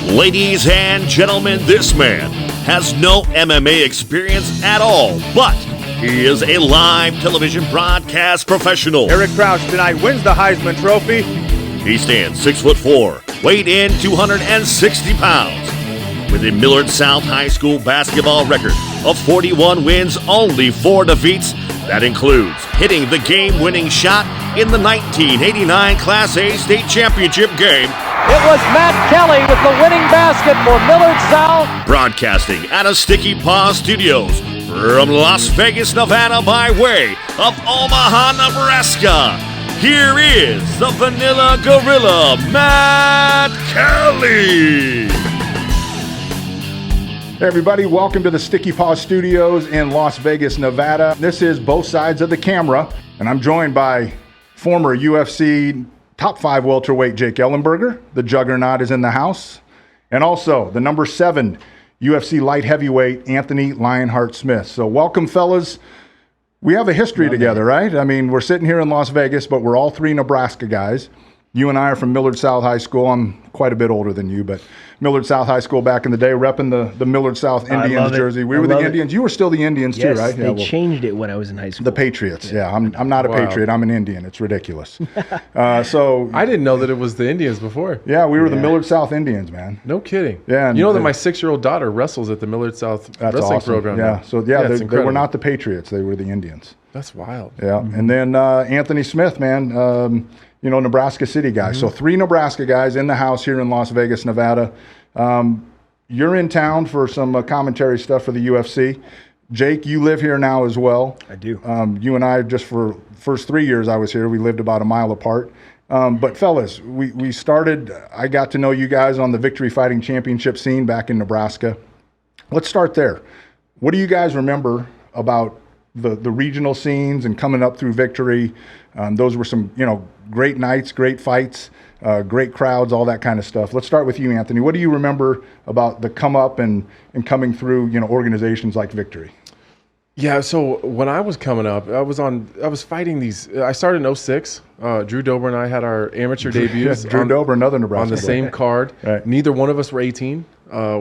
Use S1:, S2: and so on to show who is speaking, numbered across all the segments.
S1: Ladies and gentlemen, this man has no MMA experience at all, but he is a live television broadcast professional.
S2: Eric Crouch tonight wins the Heisman Trophy.
S1: He stands 6'4", weighed in 260 pounds, with a Millard South High School basketball record of 41 wins, only 4 defeats. That includes hitting the game-winning shot in the 1989 Class A state championship game.
S3: It was Matt Kelly with the winning basket for Millard South.
S1: Broadcasting out of Sticky Paw Studios from Las Vegas, Nevada, by way of Omaha, Nebraska. Here is the Vanilla Gorilla, Matt Kelly.
S4: Hey everybody, welcome to the Sticky Paw Studios in Las Vegas, Nevada. This is Both Sides of the Camera, and I'm joined by former UFC top 5 welterweight Jake Ellenberger. The Juggernaut is in the house. And also the number 7 UFC light heavyweight Anthony Lionheart Smith. So welcome, fellas. We have a history together, right? I mean, we're sitting here in Las Vegas, but we're all 3 Nebraska guys. You and I are from Millard South High School. I'm quite a bit older than you, but Millard South High School back in the day, repping the Millard South Indians jersey. We were the Indians. You were still the Indians too, right?
S5: Yes, they changed it when I was in high school.
S4: The Patriots, yeah. I'm not a Patriot. I'm an Indian. It's ridiculous. So
S6: I didn't know that it was the Indians before.
S4: Yeah, we were the Millard South Indians, man.
S6: No kidding.
S4: Yeah,
S6: you know that my 6-year-old daughter wrestles at the Millard South wrestling program.
S4: Yeah,
S6: now.
S4: so they were not the Patriots. They were the Indians.
S6: That's wild.
S4: Yeah, and then Anthony Smith, man. Nebraska City guy. So 3 Nebraska guys in the house here in Las Vegas, Nevada. You're in town for some commentary stuff for the UFC. Jake, you live here now as well.
S5: I do.
S4: You and I, just for first 3 years I was here, we lived about a mile apart. But fellas, we started, I got to know you guys on the Victory Fighting Championship scene back in Nebraska. Let's start there. What do you guys remember about the regional scenes and coming up through Victory? Those were some, great nights, great fights, great crowds, all that kind of stuff. Let's start with you, Anthony. What do you remember about the come up and coming through, organizations like Victory?
S6: Yeah, so when I was coming up, I was fighting these. I started in 06. Drew Dober and I had our amateur debuts.
S4: Drew Dober, another Nebraska
S6: on the same card.
S4: Right.
S6: Neither one of us were 18.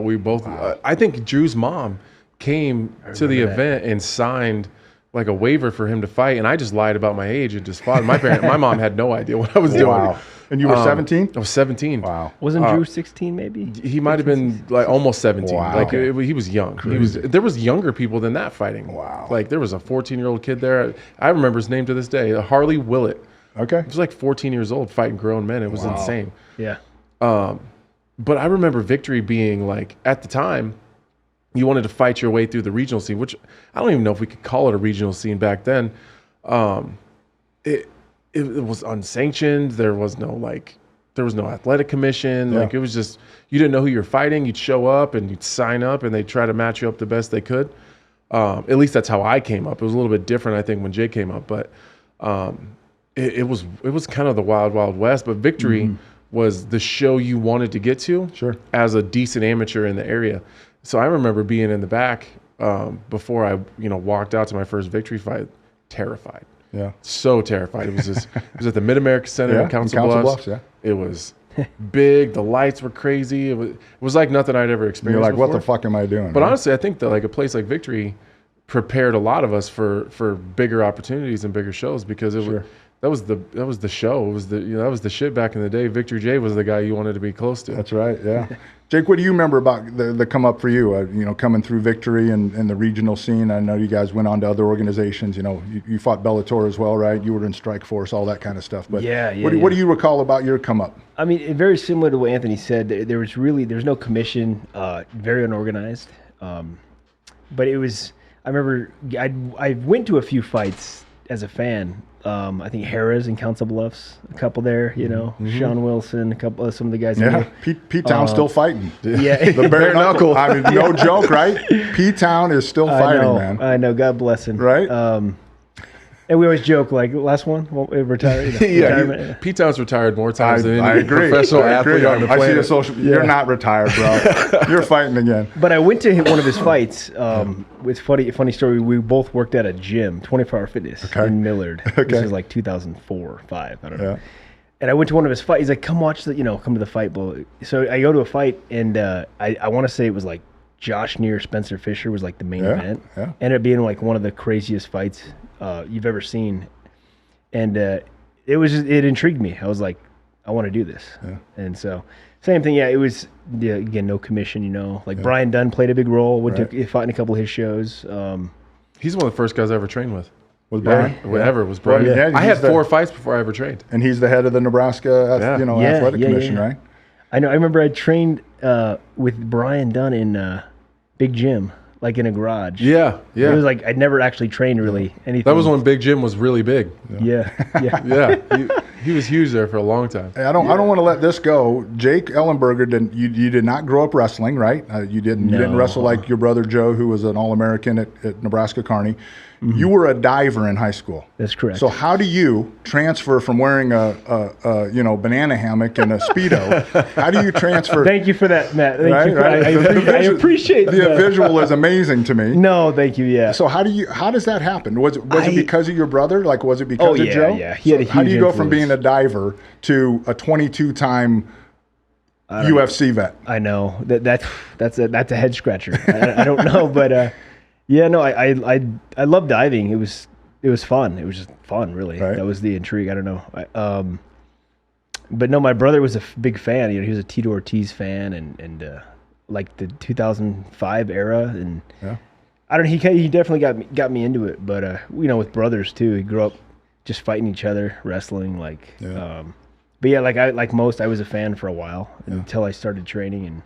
S6: We both.
S4: Wow.
S6: I think Drew's mom came to the event and signed like a waiver for him to fight, and I just lied about my age and just fought. My mom had no idea what I was doing.
S4: Wow. And you were 17?
S6: I was 17.
S4: Wow.
S5: Wasn't Drew 16 maybe?
S6: He might have been like almost 17.
S4: Wow.
S6: Like he was young. There was younger people than that fighting.
S4: Wow.
S6: Like there was a 14-year-old kid there. I remember his name to this day, Harley Willett.
S4: Okay.
S6: He was like 14 years old fighting grown men. It was insane.
S5: Yeah.
S6: But I remember Victory being like, at the time, you wanted to fight your way through the regional scene, which I don't even know if we could call it a regional scene back then. It was unsanctioned. There was no athletic commission.
S4: Yeah.
S6: Like it was just, you didn't know who you're fighting. You'd show up and you'd sign up and they'd try to match you up the best they could. At least that's how I came up. It was a little bit different, I think, when Jake came up, but it was kind of the wild, wild west. But Victory was the show you wanted to get to as a decent amateur in the area. So I remember being in the back before I, walked out to my first Victory fight, terrified.
S4: Yeah.
S6: So terrified. It was at the Mid-America Center in Council Bluffs.
S4: Yeah.
S6: It was big. The lights were crazy. It was like nothing I'd ever experienced.
S4: You're like,
S6: before.
S4: what the fuck am I doing?
S6: But honestly, I think that like a place like Victory prepared a lot of us for bigger opportunities and bigger shows, because that was the show. It was that was the shit back in the day. Victory J was the guy you wanted to be close to.
S4: That's right. Yeah. Jake, what do you remember about the come up for you? Coming through Victory and the regional scene. I know you guys went on to other organizations. You fought Bellator as well, right? You were in Strike Force, all that kind of stuff. But what do you recall about your come up?
S5: I mean, very similar to what Anthony said. There's no commission, very unorganized. But it was. I remember I went to a few fights as a fan. I think Harrah's in Council Bluffs, a couple there, Sean Wilson, some of the guys.
S4: Yeah, Pete Town's still fighting.
S5: Yeah,
S4: the bare knuckle. I mean, no joke, right? Pete Town is still fighting, man.
S5: I know. God bless him.
S4: Right.
S5: And we always joke, like, last one, retired.
S6: Pete Town's retired more times than
S4: I
S6: any
S4: agree.
S6: professional athlete on the planet.
S4: I see a social. You're not retired, bro. You're fighting again.
S5: But I went to one of his fights. With funny story. We both worked at a gym, 24 Hour Fitness in Millard. This was like 2004 or 5. I don't know. and I went to one of his fights. He's like, come watch come to the fight. Well, so I go to a fight, and I want to say it was like Josh Neer, Spencer Fisher was like the main event.
S4: Yeah.
S5: Ended up being like one of the craziest fights you've ever seen. And it intrigued me. I was like, I want to do this. Yeah. And so same thing. Yeah, it was, again, no commission, like Brian Dunn played a big role. He fought in a couple of his shows.
S6: He's one of the first guys I ever trained with.
S4: Was Brian?
S6: Whatever was Brian.
S4: Well,
S6: I had 4 fights before I ever trained.
S4: And he's the head of the Nebraska athletic commission, right?
S5: I know. I remember I trained with Brian Dunn in Big Jim, like in a garage.
S6: Yeah.
S5: It was like I'd never actually trained really anything.
S6: That was when Big Jim was really big.
S5: Yeah.
S6: He was huge there for a long time.
S4: Hey, I don't want to let this go. Jake Ellenberger, you did not grow up wrestling, right? You didn't wrestle like your brother Joe, who was an All-American at Nebraska Kearney. Mm-hmm. You were a diver in high school.
S5: That's correct.
S4: So how do you transfer from wearing a banana hammock and a Speedo? How do you transfer?
S5: Thank you for that, Matt. I appreciate
S4: the visual is amazing to me.
S5: No, thank you. Yeah.
S4: So how does that happen? Was it because of your brother? Like, was it because of Joe?
S5: Yeah. He had a huge
S4: How do you go from
S5: influence.
S4: being a diver to a 22-time UFC vet?
S5: I know that's a head scratcher. I don't know, but I love diving. It was fun. It was just fun, really.
S4: Right.
S5: That was the intrigue. I don't know. But no, my brother was a big fan. He was a Tito Ortiz fan, and like the 2005 era, and I don't know. He definitely got me into it. But with brothers too. He grew up just fighting each other, wrestling. But yeah, like most, I was a fan for a while until I started training, and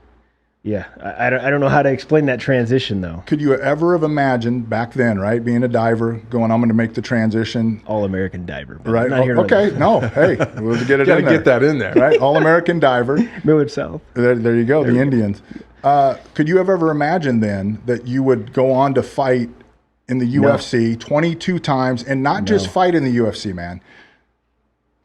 S5: I don't know how to explain that transition though.
S4: Could you ever have imagined back then, right, being a diver, going, I'm going to make the transition?
S5: All-American diver.
S4: Right. Okay. No. Hey, we'll get it in there.
S6: Get that in there.
S4: Right. All-American diver.
S5: Millard South.
S4: There you go. The Indians. Could you have ever imagined then that you would go on to fight in the UFC 22 times and not just fight in the UFC, man?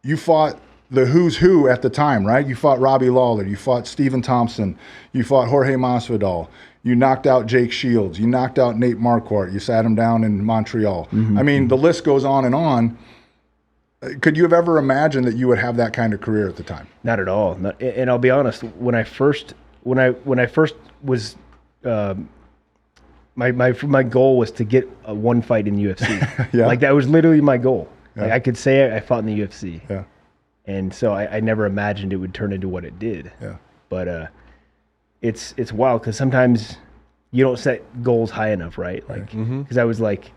S4: You fought the who's who at the time, right? You fought Robbie Lawler. You fought Stephen Thompson. You fought Jorge Masvidal. You knocked out Jake Shields. You knocked out Nate Marquardt. You sat him down in Montreal. Mm-hmm. I mean, the list goes on and on. Could you have ever imagined that you would have that kind of career at the time?
S5: Not at all. And I'll be honest. When I first was, my goal was to get one fight in the UFC. Like that was literally my goal. Yeah. Like I could say I fought in the UFC.
S4: Yeah.
S5: And so I never imagined it would turn into what it did.
S4: Yeah.
S5: But it's wild because sometimes you don't set goals high enough, right? Like because I was like,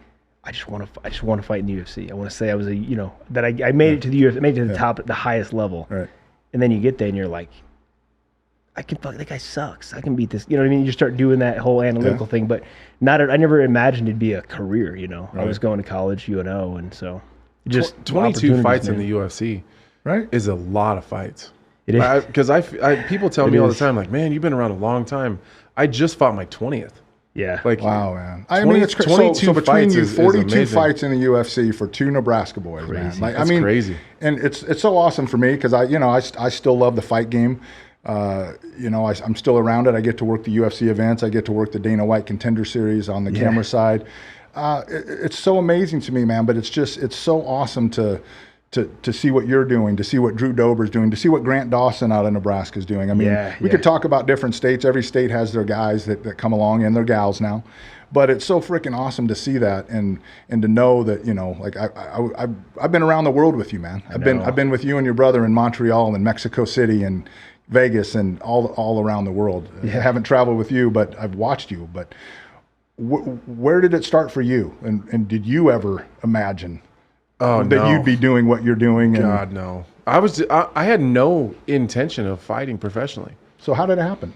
S5: I just want to fight in the UFC. I want to say I was that I made it to the UFC, made it to the top, the highest level.
S4: Right.
S5: And then you get there and you're like, I can fuck, that guy sucks. I can beat this. You know what I mean? You start doing that whole analytical thing, but I never imagined it'd be a career. Right. I was going to college, UNO, and so just
S6: 22 fights in the UFC.
S4: Right,
S6: is a lot of fights.
S5: It is
S6: because people tell me all the time, like, man, you've been around a long time. I just fought my 20th.
S5: Yeah,
S6: like
S4: wow, man. I mean, it's crazy. So between you, 42 fights in the UFC for 2 Nebraska boys,
S5: crazy.
S4: man.
S6: That's crazy.
S4: And it's so awesome for me because I still love the fight game. I'm still around it. I get to work the UFC events. I get to work the Dana White Contender Series on the camera side. It's so amazing to me, man. But it's so awesome to see what you're doing, to see what Drew Dober's doing, to see what Grant Dawson out of Nebraska is doing. I mean, we could talk about different states. Every state has their guys that come along and their gals now. But it's so freaking awesome to see that and to know that, like I've been around the world with you, man. I've been with you and your brother in Montreal and Mexico City and Vegas and all around the world. I haven't traveled with you, but I've watched you. But where did it start for you? And did you ever imagine that you'd be doing what you're doing?
S6: God, no. I had no intention of fighting professionally.
S4: So how did it happen?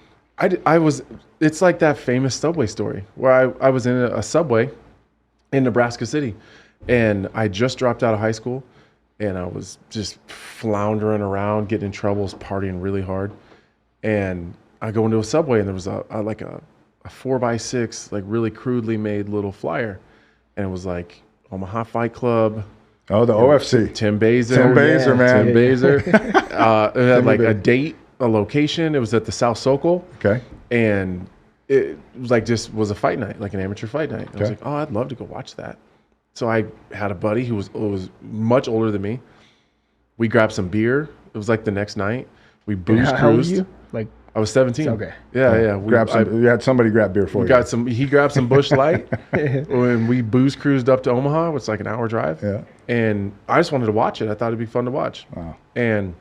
S6: It's like that famous Subway story where I was in a Subway in Nebraska City, and I just dropped out of high school, and I was just floundering around, getting in trouble, partying really hard. And I go into a Subway, and there was a 4x6, like really crudely made little flyer. And it was like Omaha Fight Club.
S4: Oh, the OFC.
S6: Tim Baser.
S4: Tim Baser, man.
S6: Tim Baser. It had like a date, a location. It was at the South Sokol.
S4: Okay.
S6: And it was like was a fight night, like an amateur fight night. I was like, oh, I'd love to go watch that. So I had a buddy who was much older than me. We grabbed some beer. It was like the next night. We booze
S5: How old were
S6: cruised.
S5: you? Like,
S6: I was 17.
S5: Okay.
S6: Yeah.
S4: You had somebody grab beer for you.
S6: He grabbed some Busch Light when we booze cruised up to Omaha, which is like an hour drive.
S4: Yeah.
S6: And I just wanted to watch it. I thought it'd be fun to watch.
S4: Wow.
S6: And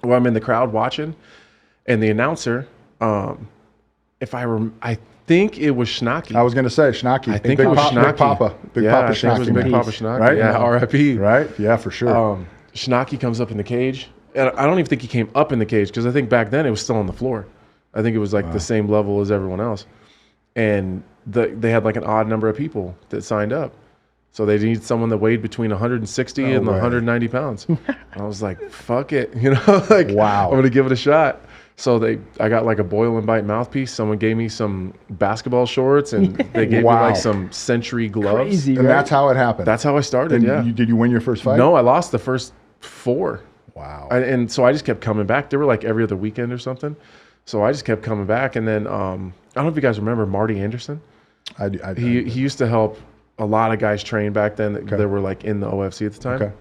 S6: I'm in the crowd watching, and the announcer, I think it was Schnocky.
S4: I was going to say Schnocky.
S6: I think it was Schnocky.
S4: Big Papa. Big
S6: yeah,
S4: Papa
S6: I think it was
S4: Schnocky.
S6: Big Papa Schnocky.
S4: Right?
S6: Yeah, R.I.P.
S4: Right? Yeah, for sure.
S6: Schnocky comes up in the cage. And I don't even think he came up in the cage because I think back then it was still on the floor. I think it was like the same level as everyone else. And they had like an odd number of people that signed up. So they needed someone that weighed between 160 and 190 pounds. I was like, fuck it.
S4: Wow.
S6: I'm going to give it a shot. So I got like a boil and bite mouthpiece. Someone gave me some basketball shorts and they gave me like some Century gloves.
S5: Crazy,
S4: and that's how it happened.
S6: That's how I started,
S4: Did you win your first fight?
S6: No, I lost the first 4.
S4: Wow.
S6: And so I just kept coming back. They were like every other weekend or something. So I just kept coming back. And then I don't know if you guys remember Marty Anderson. He used to help a lot of guys train back then that were like in the OFC at the time.
S4: Okay.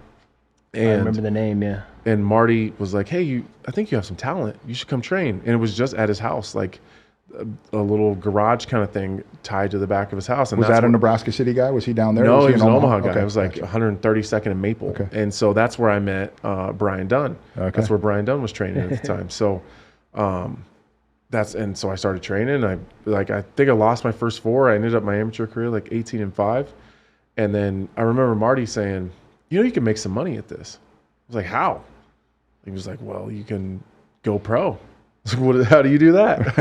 S6: And
S5: I remember the name, yeah.
S6: And Marty was like, hey, I think you have some talent. You should come train. And it was just at his house, like a little garage kind of thing tied to the back of his house. And
S4: was that a Nebraska City guy? Was he down there?
S6: No,
S4: he
S6: was an Omaha guy.
S4: Okay,
S6: it was like 132nd and Maple.
S4: Okay.
S6: And so that's where I met Brian Dunn.
S4: Okay.
S6: That's where Brian Dunn was training at the time. So so I started training. I think I lost my first 4. I ended up my amateur career like 18-5. And then I remember Marty saying, you can make some money at this. I was like, how? He was like, well, you can go pro. How do you do that?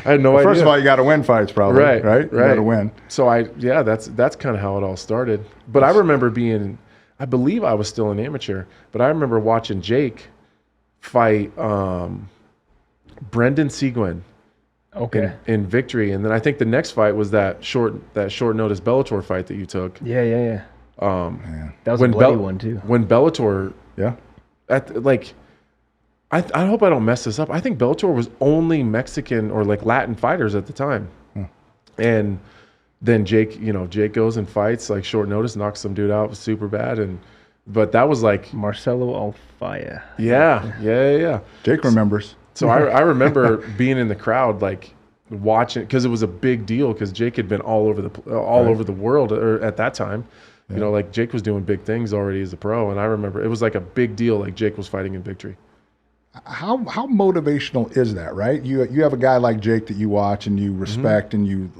S6: I had no idea.
S4: First of all, you got to win fights, probably. Right. You got to win.
S6: So that's kind of how it all started. But I remember I believe I was still an amateur, but I remember watching Jake fight Brendan Seguin.
S5: Okay.
S6: In victory, and then I think the next fight was that short notice Bellator fight that you took.
S5: Yeah.
S6: Man.
S5: That was a bloody one too.
S6: When Bellator, I hope I don't mess this up. I think Bellator was only Mexican or like Latin fighters at the time. And then Jake goes and fights like short notice, knocks some dude out, was super bad. But that was like
S5: Marcelo Alfaya.
S6: Yeah.
S4: Jake remembers.
S6: So I remember being in the crowd, like watching, because it was a big deal because Jake had been all over the world at that time. Yeah. Like Jake was doing big things already as a pro, and I remember it was like a big deal. Like Jake was fighting in victory.
S4: How motivational is that, right? You have a guy like Jake that you watch and you respect and you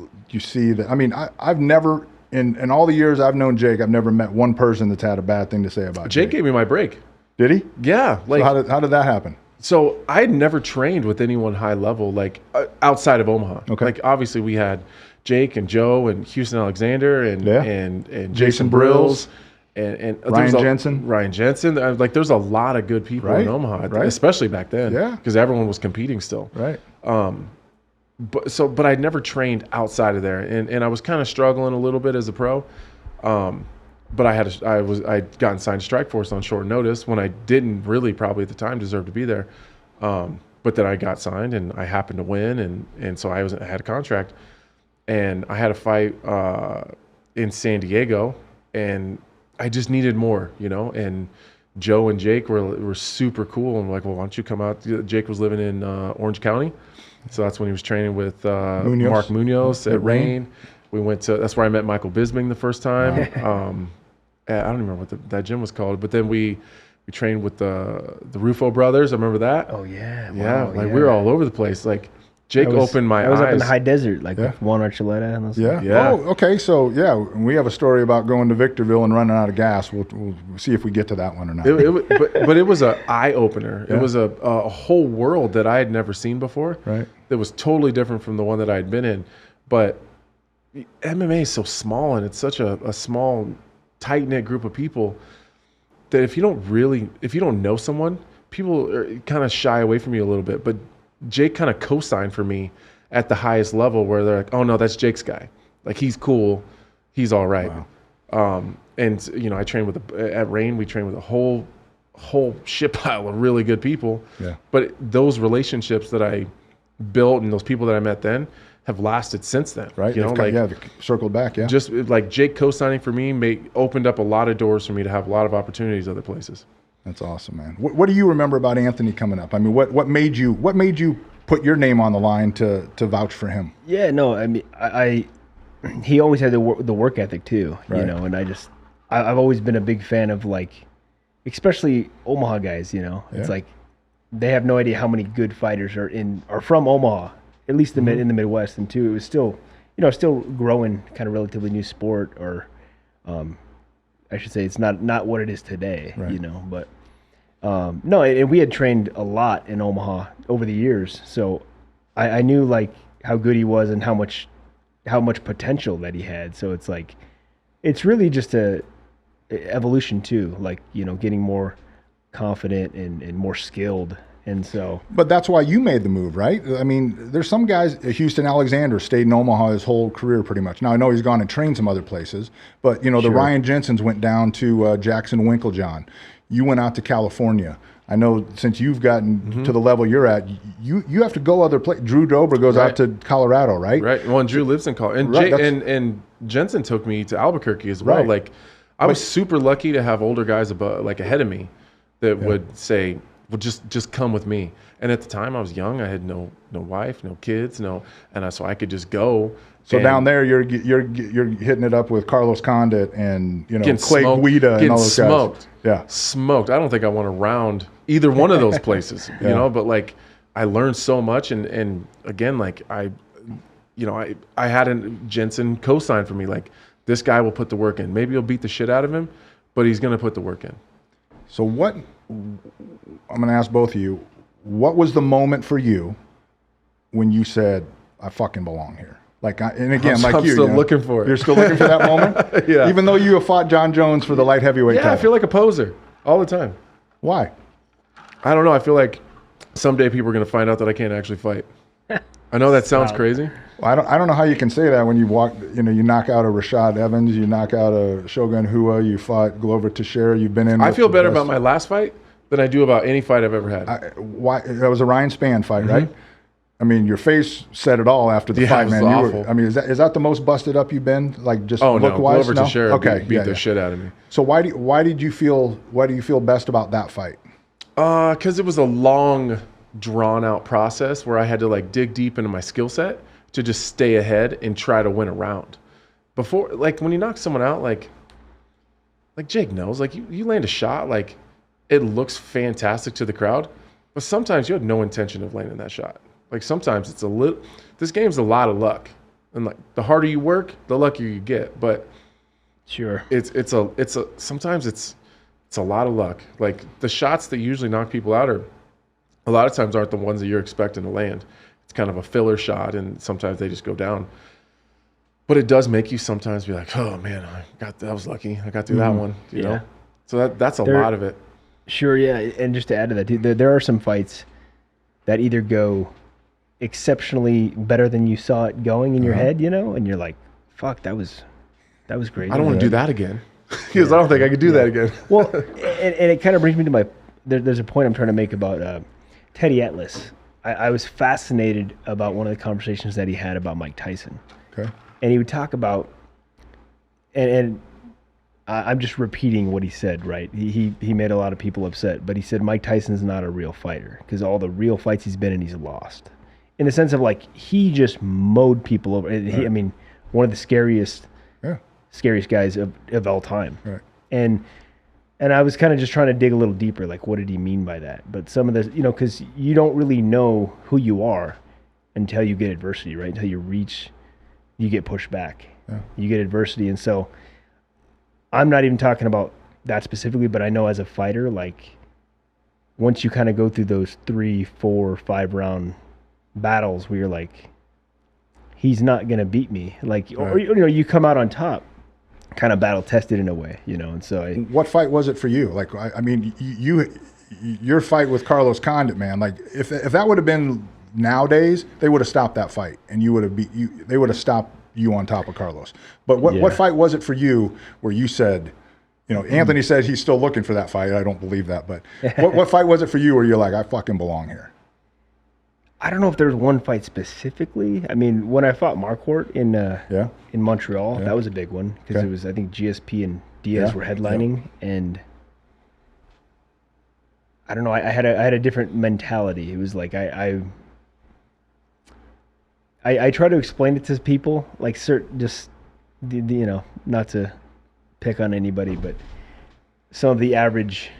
S4: see that. I mean, I've never in all the years I've known Jake, I've never met one person that's had a bad thing to say about Jake.
S6: Jake gave me my break.
S4: Did he?
S6: Yeah.
S4: Like, so how did that happen?
S6: So I had never trained with anyone high level, like outside of Omaha.
S4: Okay.
S6: Like obviously we had Jake and Joe and Houston Alexander and Jason
S4: Brills.
S6: And
S4: Ryan Jensen.
S6: Like there's a lot of good people in Omaha, especially back then.
S4: Yeah.
S6: Because everyone was competing still.
S4: Right.
S6: But I'd never trained outside of there, and I was kind of struggling a little bit as a pro. But I'd gotten signed to Strikeforce on short notice when I didn't really probably at the time deserve to be there. But then I got signed and I happened to win, and so I had a contract, and I had a fight in San Diego, and I just needed more, and Joe and Jake were super cool, and like, well, why don't you come out? Jake was living in Orange County, so that's when he was training with Mark Munoz at Rain. That's where I met Michael Bisbing the first time. I don't remember what that gym was called, but then we trained with the Rufo brothers. I remember that.
S5: Oh yeah.
S6: Yeah.
S5: Wow,
S6: we were all over the place. Like Jake opened my eyes.
S5: I was up in the high desert, like with Juan Archuleta and those.
S4: Yeah. Oh, okay. So we have a story about going to Victorville and running out of gas. We'll see if we get to that one or not.
S6: But it was an eye opener. Yeah. It was a whole world that I had never seen before.
S4: Right.
S6: That was totally different from the one that I had been in. But MMA is so small, and it's such a small, tight-knit group of people that if you don't know someone, people kind of shy away from you a little bit. But Jake kind of co-signed for me at the highest level where they're like, oh no, that's Jake's guy. Like he's cool. He's all right. Wow. And I trained at Rain, we trained with a whole shit pile of really good people.
S4: Yeah.
S6: But those relationships that I built and those people that I met then have lasted since then.
S4: Right. Circled back. Yeah.
S6: Just like Jake co-signing for me opened up a lot of doors for me to have a lot of opportunities other places.
S4: That's awesome, man. What do you remember about Anthony coming up? I mean, what made you put your name on the line to vouch for him?
S5: Yeah, no, I mean, he always had the work ethic too,
S4: right.
S5: you know, and I've always been a big fan of, like, especially Omaha guys, you know. It's like they have no idea how many good fighters are from Omaha, at least in the Midwest. And two, it was still, you know, still growing, kind of relatively new sport, or I should say it's not what it is today, right. You know. But no, and we had trained a lot in Omaha over the years, so I knew, like, how good he was and how much potential that he had. So it's like, it's really just a evolution too, like, you know, getting more confident and more skilled. And so,
S4: but that's why you made the move, right? I mean, there's some guys. Houston Alexander stayed in Omaha his whole career pretty much. Now I know he's gone and trained some other places, but, you know, the Ryan Jensens went down to Jackson Winklejohn. You went out to California. I know since you've gotten to the level you're at, you have to go other places. Drew Dober goes out to Colorado, right?
S6: Right. Well, and Drew lives in Colorado, and and Jensen took me to Albuquerque as well. Right. Like, I was super lucky to have older guys ahead of me that would say, well, just come with me. And at the time I was young. I had no wife, no kids, so I could just go.
S4: So down there, you're hitting it up with Carlos Condit and, you know, Clay Guida and all those guys. Yeah, smoked.
S6: I don't think I want to round either one of those places, you know. But, like, I learned so much, and again, like, I had a Jensen co-sign for me, like, this guy will put the work in. Maybe he'll beat the shit out of him, but he's going to put the work in.
S4: So I'm going to ask both of you, what was the moment for you when you said, I fucking belong here? Like, and again,
S6: I'm still looking for it.
S4: You're still looking for that moment?
S6: Yeah.
S4: Even though you have fought John Jones for the light heavyweight title.
S6: I feel like a poser all the time.
S4: Why?
S6: I don't know. I feel like someday people are going to find out that I can't actually fight. I know that sounds crazy.
S4: Well, I don't know how you can say that when you you knock out a Rashad Evans, you knock out a Shogun Hua, you fought Glover Teixeira, you've been in.
S6: I feel better about my last fight than I do about any fight I've ever had.
S4: Why? That was a Ryan Spann fight, right? I mean, your face said it all after the fight, man.
S6: Awful.
S4: I mean, is that the most busted up you've been? Like, just
S6: look-wise?
S4: Glover
S6: Teixeira beat the shit out of me.
S4: So why do you feel best about that fight?
S6: Because it was a long, drawn-out process where I had to, like, dig deep into my skill set to just stay ahead and try to win a round. Before, like, when you knock someone out, like Jake knows, like, you land a shot, like, it looks fantastic to the crowd, but sometimes you have no intention of landing that shot. Like, sometimes it's this game's a lot of luck, and, like, the harder you work, the luckier you get. But
S5: sure,
S6: sometimes it's a lot of luck. Like, the shots that usually knock people out are a lot of times aren't the ones that you're expecting to land. It's kind of a filler shot, and sometimes they just go down. But it does make you sometimes be like, oh man, I was lucky. I got through that one. You know, so that's a lot of it.
S5: Sure, yeah. And just to add to that, too, there are some fights that either go exceptionally better than you saw it going in your head, you know, and you're like, fuck, that was great.
S6: I don't want to do that again, because I don't think I could do that again.
S5: Well, and it kind of brings me to there's a point I'm trying to make about Teddy Atlas. I was fascinated about one of the conversations that he had about Mike Tyson.
S4: Okay.
S5: And he would talk about, and I'm just repeating what he said, right? He made a lot of people upset, but he said Mike Tyson's not a real fighter because all the real fights he's been in, he's lost. In the sense of, like, he just mowed people over. Right. I mean, one of the scariest guys of all time.
S4: Right.
S5: And I was kind of just trying to dig a little deeper, like, what did he mean by that? But some of the, you know, because you don't really know who you are until you get adversity, right? Until you get pushed back. Yeah. You get adversity. And so I'm not even talking about that specifically, but I know as a fighter, like, once you kind of go through those 3, 4, 5 round battles where you're like, he's not going to beat me. Like, or, you know, you come out on top, kind of battle tested in a way, you know. And so
S4: what fight was it for you? Like, I mean, your fight with Carlos Condit, man, like, if that would have been nowadays, they would have stopped that fight and you would have they would have stopped you on top of Carlos. But what fight was it for you where you said, you know, Anthony said he's still looking for that fight. I don't believe that, but what fight was it for you where you're like, I fucking belong here?
S5: I don't know if there's one fight specifically. I mean, when I fought Marquardt in Montreal, that was a big one because it was, I think, GSP and Diaz were headlining, and I don't know. I had a different mentality. It was like I try to explain it to people, like just not to pick on anybody, but some of the average,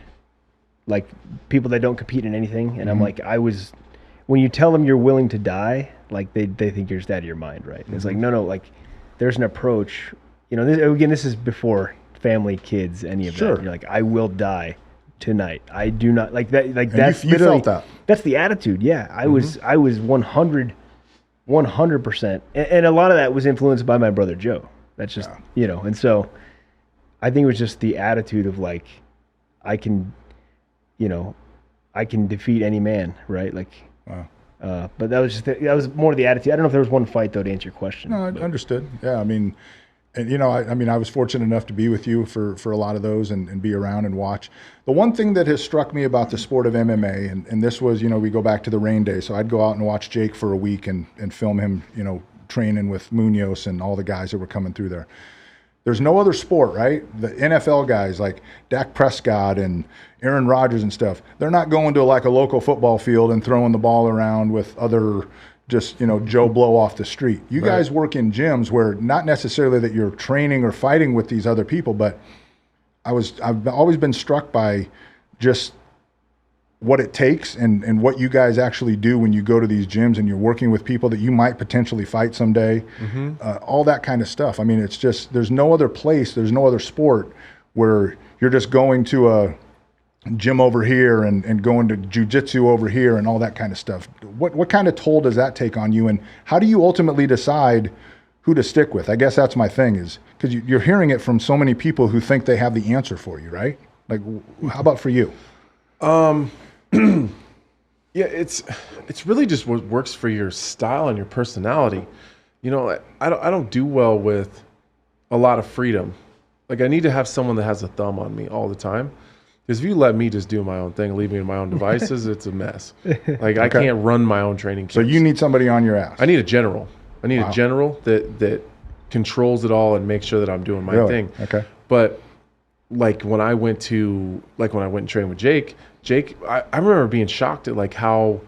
S5: like people that don't compete in anything, and I'm like, when you tell them you're willing to die, like they think you're just out of your mind, right? And it's like, no, like there's an approach. This is before family, kids, any of that. You're like, I will die tonight. I do not like that. Like that's
S4: you felt that.
S5: That's the attitude. Yeah, I was 100%, and a lot of that was influenced by my brother Joe. That's just and so I think it was just the attitude of like, I can defeat any man, right? Like,
S4: wow.
S5: But that was more the attitude. I don't know if there was one fight though to answer your question.
S4: No, I understood. Yeah, I mean, and I was fortunate enough to be with you for a lot of those and be around and watch. The one thing that has struck me about the sport of MMA, and this was, we go back to the rain day, so I'd go out and watch Jake for a week and film him, training with Munoz and all the guys that were coming through there. There's no other sport, right? The NFL guys like Dak Prescott and Aaron Rodgers and stuff, they're not going to like a local football field and throwing the ball around with other just, Joe Blow off the street. You guys work in gyms where not necessarily that you're training or fighting with these other people, but I've always been struck by just what it takes and what you guys actually do when you go to these gyms and you're working with people that you might potentially fight someday, all that kind of stuff. I mean, it's just, there's no other place, there's no other sport where you're just going to a gym over here and going to jiu-jitsu over here and all that kind of stuff. What kind of toll does that take on you, and how do you ultimately decide who to stick with? I guess that's my thing, is because you're hearing it from so many people who think they have the answer for you, right? Like, how about for you?
S6: Yeah, it's really just what works for your style and your personality. I don't do well with a lot of freedom. Like, I need to have someone that has a thumb on me all the time. Because if you let me just do my own thing, leave me in my own devices, it's a mess. Like, I can't run my own training camps.
S4: So you need somebody on your ass.
S6: I need a general. I need a general that controls it all and makes sure that I'm doing my thing.
S4: Okay.
S6: But like when I went and trained with Jake, I remember being shocked at like how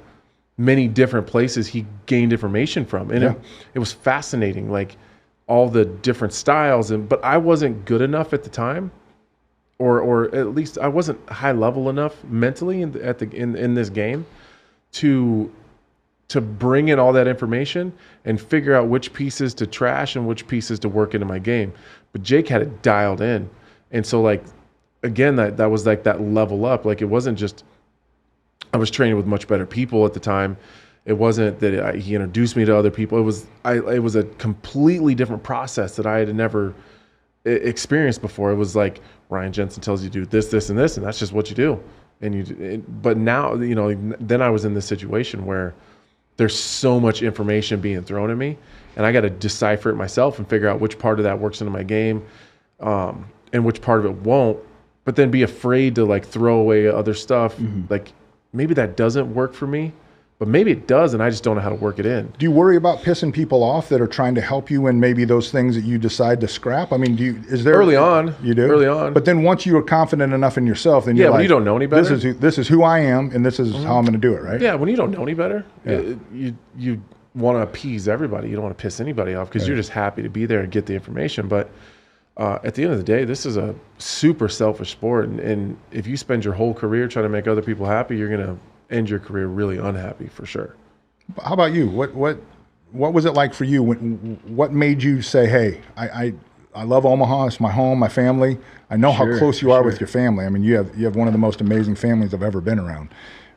S6: many different places he gained information from. And it was fascinating, like all the different styles. But I wasn't good enough at the time, or at least I wasn't high level enough mentally in this game to bring in all that information and figure out which pieces to trash and which pieces to work into my game. But Jake had it dialed in. And so, like, again, that was like that level up. Like, it wasn't just I was training with much better people at the time. It wasn't that he introduced me to other people. It was a completely different process that I had never experienced before. It was like Ryan Jensen tells you to do this, this, and this, and that's just what you do. But now, then I was in this situation where there's so much information being thrown at me, and I got to decipher it myself and figure out which part of that works into my game, and which part of it won't. But then be afraid to like throw away other stuff. Like, maybe that doesn't work for me, but maybe it does, and I just don't know how to work it in. Do
S4: you worry about pissing people off that are trying to help you in maybe those things that you decide to scrap? I mean,
S6: early on?
S4: You do?
S6: Early on.
S4: But then once you are confident enough in yourself, then you're like,
S6: when you don't know any better.
S4: This is who I am, and this is how I'm going to do it, right?
S6: Yeah, when you don't know any better, you want to appease everybody. You don't want to piss anybody off because you're just happy to be there and get the information. But at the end of the day, this is a super selfish sport, and if you spend your whole career trying to make other people happy, you're going to end your career really unhappy for sure.
S4: How about you? What was it like for you? What made you say, "Hey, I love Omaha. It's my home, my family. I know how close you are with your family. I mean, you have one of the most amazing families I've ever been around."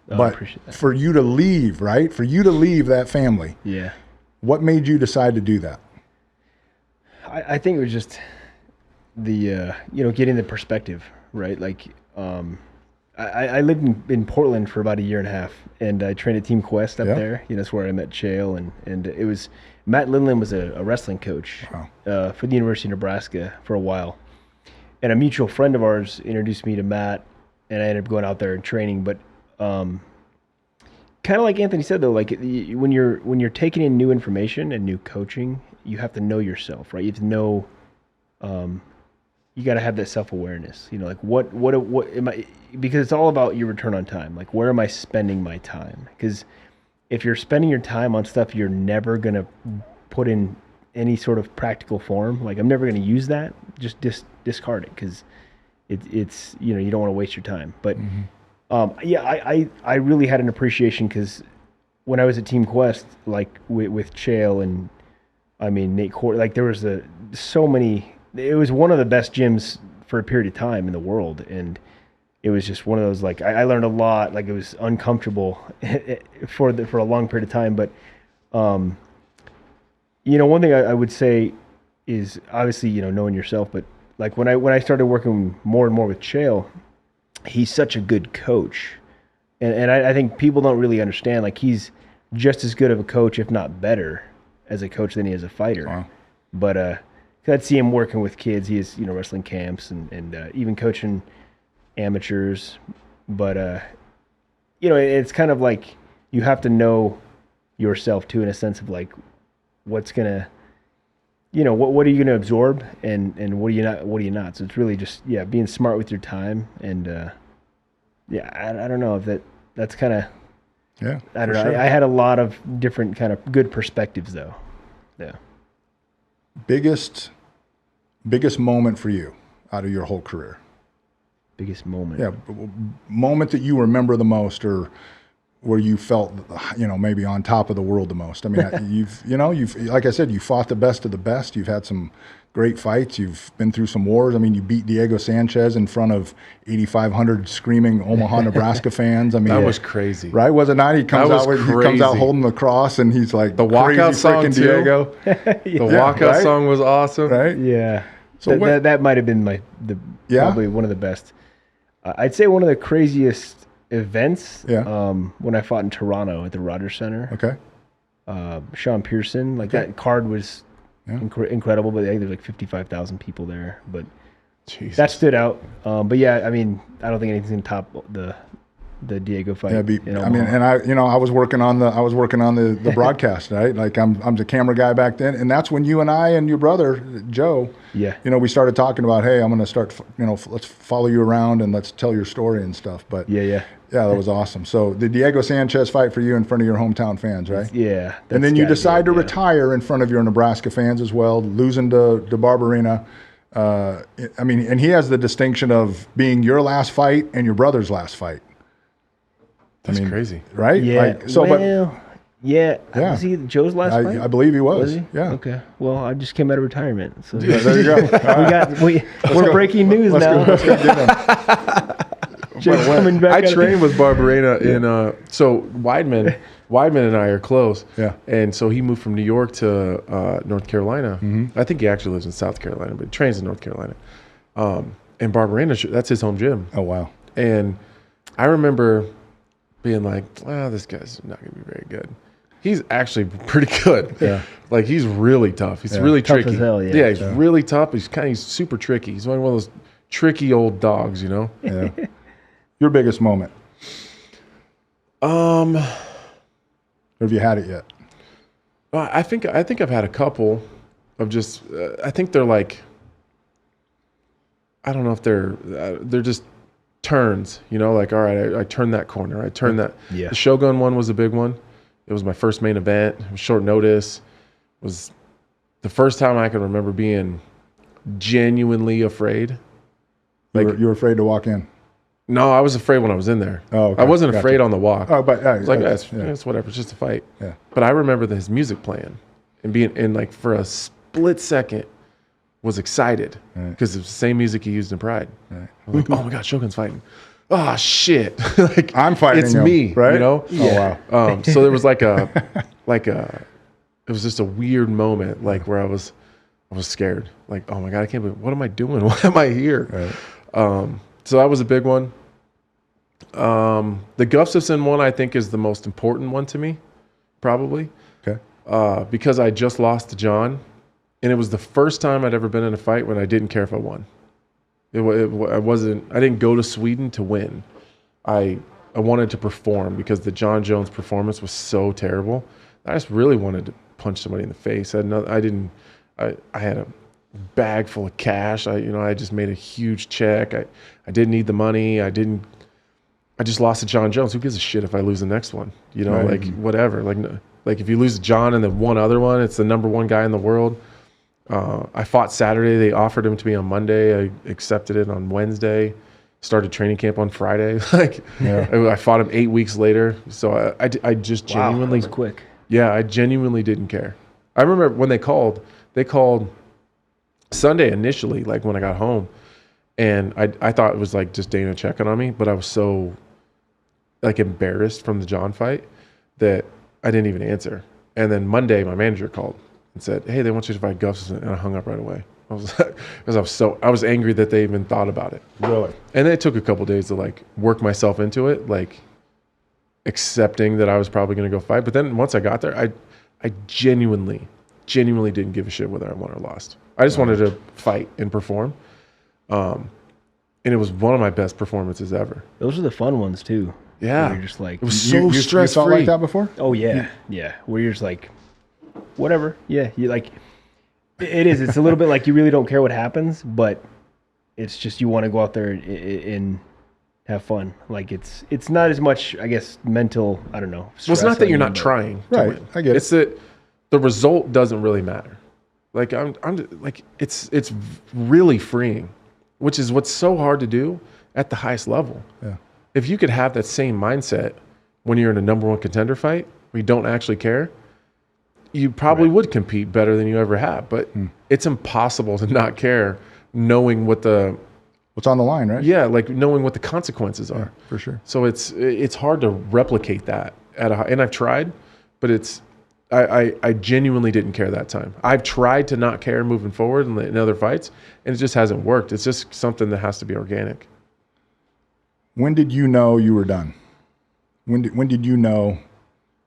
S4: But for you to leave, right? For you to leave that family, what made you decide to do that?
S5: I think it was just the getting the perspective, right? Like, I lived in Portland for about a year and a half, and I trained at Team Quest up there. That's where I met Chael, and it was Matt Lindland was a wrestling coach for the University of Nebraska for a while, and a mutual friend of ours introduced me to Matt, and I ended up going out there and training. But kind of like Anthony said, though, like when you're taking in new information and new coaching, you have to know yourself, right? You have to know you got to have that self-awareness. You know, like what am I? Because it's all about your return on time. Like, where am I spending my time? Because if you're spending your time on stuff you're never gonna put in any sort of practical form, like I'm never gonna use that, just discard it, because it's you know, you don't want to waste your time. But I really had an appreciation, because when I was at Team Quest, like with Chael and I mean Nate Cord, like there was so many. It was one of the best gyms for a period of time in the world, and it was just one of those, like I learned a lot. Like, it was uncomfortable for a long period of time, but you know, one thing I would say is, obviously, you know, knowing yourself, but like when I started working more and more with Chael, he's such a good coach, and I think people don't really understand, like, he's just as good of a coach, if not better, as a coach than he is a fighter.
S4: Wow.
S5: But I'd see him working with kids. He is, you know, wrestling camps and even coaching amateurs. But you know, it's kind of like you have to know yourself too, in a sense of like what's gonna, you know, what are you gonna absorb and what are you not. So it's really just being smart with your time, and I don't know if that's kind of I don't know.
S4: Sure.
S5: I had a lot of different kind of good perspectives though. Yeah.
S4: Biggest moment for you out of your whole career?
S5: Biggest moment.
S4: Yeah, moment that you remember the most, or where you felt, you know, maybe on top of the world the most. I mean, you've like I said, you fought the best of the best. You've had some great fights. You've been through some wars. I mean, you beat Diego Sanchez in front of 8,500 screaming Omaha, Nebraska fans. I mean,
S6: that was crazy,
S4: right? Was it not? He comes out holding the cross, and he's like
S6: the walkout song too.
S4: Diego.
S6: The walkout song was awesome,
S4: right?
S5: Yeah. So that might have been probably one of the best. I'd say one of the craziest events. When I fought in Toronto at the Rogers Center.
S4: Okay.
S5: Sean Pearson, that card was incredible, but I think there's like 55,000 people there. But that stood out. But yeah, I mean, I don't think anything's gonna top the Diego fight.
S4: I mean, and I was working on the broadcast, right? Like I'm the camera guy back then, and that's when you and I and your brother Joe, you know, we started talking about, hey, I'm going to start, you know, let's follow you around and let's tell your story and stuff. But yeah, that was awesome. So the Diego Sanchez fight for you in front of your hometown fans, right?
S5: Yeah.
S4: And then you decide to retire in front of your Nebraska fans as well, losing to Barberena. I mean, and he has the distinction of being your last fight and your brother's last fight.
S6: That's crazy,
S4: right?
S5: Yeah. Was he Joe's last fight?
S4: I believe he was.
S5: Was he?
S4: Yeah.
S5: Okay. Well, I just came out of retirement, so
S4: there you go.
S5: We're breaking news now.
S4: Let's go get him.
S5: Coming back.
S6: I trained with Barberena in so Weidman and I are close.
S4: Yeah.
S6: And so he moved from New York to North Carolina.
S4: Mm-hmm.
S6: I think he actually lives in South Carolina, but he trains in North Carolina. And Barberena, that's his home gym.
S4: Oh wow.
S6: And I remember being like, well, this guy's not going to be very good. He's actually pretty good.
S4: Yeah.
S6: Like, he's really tough. He's really
S5: tough
S6: tricky.
S5: As hell, yeah.
S6: He's really tough. He's super tricky. He's one of those tricky old dogs, you know?
S4: Yeah. Your biggest moment?
S6: Or
S4: have you had it yet?
S6: I think I've had a couple of just, I think they're like, I don't know if they're just turns, you know, like, all right, I turned that corner. I turned that.
S5: Yeah.
S6: The Shogun one was a big one. It was my first main event. It was short notice. It was the first time I can remember being genuinely afraid.
S4: Like, you were afraid to walk in?
S6: No, I was afraid when I was in there.
S4: Oh, okay.
S6: I wasn't afraid on the walk.
S4: Oh, but
S6: I was like, it's whatever. It's just a fight.
S4: Yeah.
S6: But I remember his music playing and being in, like, for a split second, was excited because it's the same music he used in Pride. Right. I was like, oh my God, Shogun's fighting. Oh shit. Like,
S4: I'm fighting
S6: it's
S4: him,
S6: me,
S4: right?
S6: You know?
S4: Yeah. Oh
S6: wow. So there was it was just a weird moment, like, where I was scared. Like, oh my God, I can't believe, what am I doing? Why am I here?
S4: Right.
S6: So that was a big one. The Gustafson one, I think, is the most important one to me, probably.
S4: Okay.
S6: Because I just lost to John. And it was the first time I'd ever been in a fight when I didn't care if I won. I didn't go to Sweden to win. I wanted to perform because the John Jones performance was so terrible. I just really wanted to punch somebody in the face. I had a bag full of cash. I just made a huge check. I didn't need the money. I just lost to John Jones. Who gives a shit if I lose the next one?
S4: Right.
S6: Like whatever. Like if you lose to John and then one other one, it's the number one guy in the world. I fought Saturday. They offered him to me on Monday. I accepted it on Wednesday. Started training camp on Friday. I fought him 8 weeks later. So I just genuinely,
S5: that was quick.
S6: Yeah, I genuinely didn't care. I remember when they called Sunday initially, like when I got home, and I thought it was like just Dana checking on me, but I was so like embarrassed from the John fight that I didn't even answer. And then Monday, my manager called and said, "Hey, they want you to fight Gustafson," and I hung up right away. I was angry that they even thought about it.
S4: Really?
S6: And then it took a couple of days to like work myself into it, like accepting that I was probably going to go fight. But then once I got there, I genuinely didn't give a shit whether I won or lost. I just wanted to fight and perform. And it was one of my best performances ever.
S5: Those are the fun ones too.
S6: Yeah.
S5: Where you're just like,
S6: it was so stress-free.
S4: You felt like that before?
S5: oh yeah. Where you're just like, whatever. Yeah. You like, it is. It's a little bit like you really don't care what happens, but it's just you want to go out there and have fun. Like it's not as much, I guess, mental. I don't know.
S6: Well, it's not that you're not trying to
S4: Right.
S6: win.
S4: I get it.
S6: It's that the result doesn't really matter. Like I'm like it's really freeing, which is what's so hard to do at the highest level.
S4: Yeah.
S6: If you could have that same mindset when you're in a number one contender fight where you don't actually care, you probably would compete better than you ever have. But it's impossible to not care, knowing what's
S4: on the line, right?
S6: Yeah, like knowing what the consequences are.
S4: Yeah, for sure.
S6: So it's hard to replicate that and I've tried, but I genuinely didn't care that time. I've tried to not care moving forward in other fights, and it just hasn't worked. It's just something that has to be organic.
S4: When did you know you were done? When did you know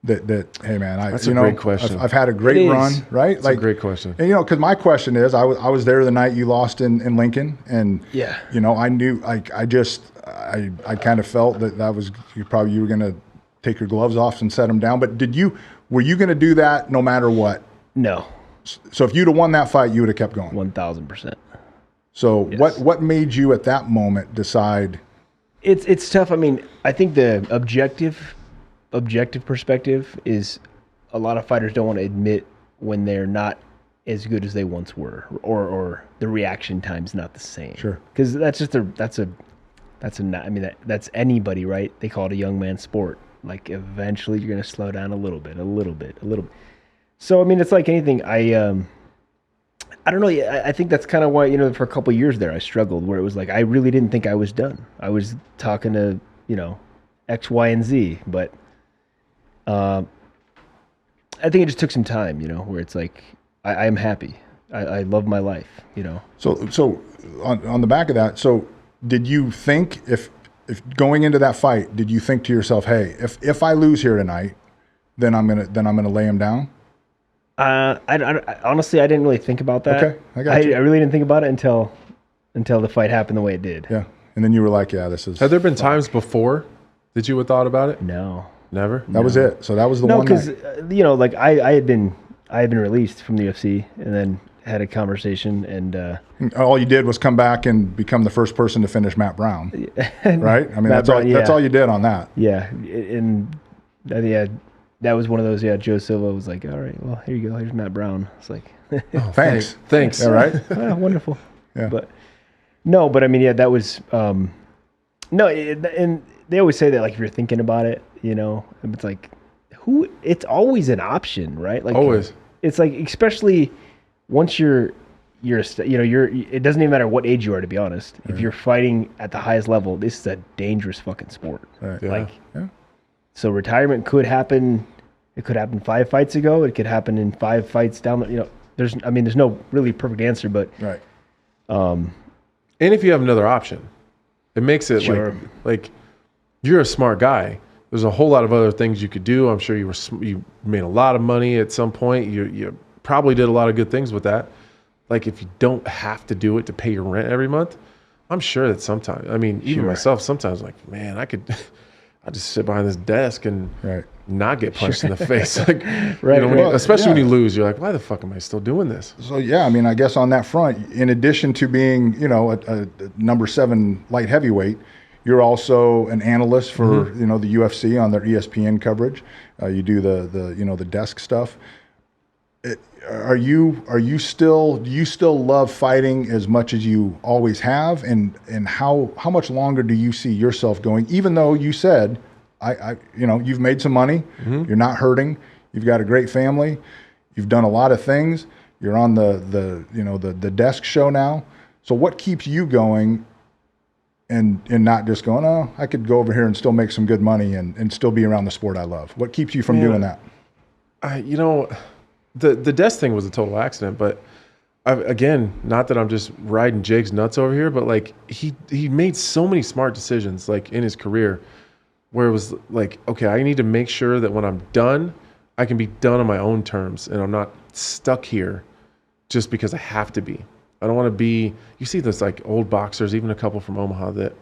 S4: that hey man,
S6: that's a great question.
S4: I've had a great run, right?
S6: That's a great question.
S4: And because my question is, I was there the night you lost in Lincoln, and I knew I kind of felt that was you were going to take your gloves off and set them down. But were you going to do that no matter what?
S5: No.
S4: So if you'd have won that fight, you would have kept going.
S5: 1,000%.
S4: So what made you at that moment decide?
S5: It's tough. I mean, I think the objective perspective is a lot of fighters don't want to admit when they're not as good as they once were, or the reaction time's not the same.
S4: Sure. Because
S5: that's anybody, right? They call it a young man's sport. Like eventually you're going to slow down a little bit. So, I mean, it's like anything. I don't know. I think that's kind of why, for a couple of years there, I struggled where it was like, I really didn't think I was done. I was talking to, X, Y, and Z, but I think it just took some time, where it's like, I am happy. I love my life,
S4: So on the back of that, so did you think if going into that fight, did you think to yourself, hey, if I lose here tonight, then I'm gonna lay him down?
S5: I honestly, I didn't really think about that.
S4: Okay, I got you.
S5: I really didn't think about it until the fight happened the way it did.
S4: Yeah, and then you were like, yeah, this is.
S6: Have there been times before that you had thought about it?
S5: No,
S6: never.
S4: That was it. So that was the one.
S5: No, because like I had been released from the UFC and then had a conversation and
S4: all you did was come back and become the first person to finish Matt Brown, right? I mean, that's all you did on that.
S5: Yeah, and that was one of those. Yeah, Joe Silva was like, all right, well, here you go. Here's Matt Brown. It's like,
S4: oh, thanks.
S6: Yeah,
S4: right.
S5: Wonderful.
S4: Yeah.
S5: But I mean, yeah, that was and they always say that, like, if you're thinking about it, it's like, it's always an option, right? Like
S6: always.
S5: It's like, especially once it doesn't even matter what age you are, to be honest. Right. If you're fighting at the highest level, this is a dangerous fucking sport.
S4: Right.
S6: Yeah.
S5: So retirement could happen. It could happen 5 fights ago. It could happen in 5 fights down the. There's no really perfect answer, but
S4: right.
S6: And if you have another option, it makes it
S5: sure.
S6: like you're a smart guy. There's a whole lot of other things you could do. I'm sure you made a lot of money at some point. You probably did a lot of good things with that. Like if you don't have to do it to pay your rent every month, I'm sure that sometimes. I mean, even myself, sometimes like, man, I just sit behind this desk and not get punched in the face. Like,
S5: Right.
S6: Especially when you lose, you're like, why the fuck am I still doing this?
S4: So yeah, I mean, I guess on that front, in addition to being, a number 7 light heavyweight, you're also an analyst for the UFC on their ESPN coverage. You do the desk stuff. Do you still love fighting as much as you always have, and how much longer do you see yourself going? Even though you said, you've made some money, you're not hurting, you've got a great family, you've done a lot of things, you're on the desk show now. So what keeps you going, and not just going, oh, I could go over here and still make some good money and still be around the sport I love? What keeps you from doing that?
S6: The desk thing was a total accident, but again, not that I'm just riding Jake's nuts over here, but like he made so many smart decisions like in his career where it was like, okay, I need to make sure that when I'm done, I can be done on my own terms and I'm not stuck here just because I have to be. I don't want to be, you see this like old boxers, even a couple from Omaha that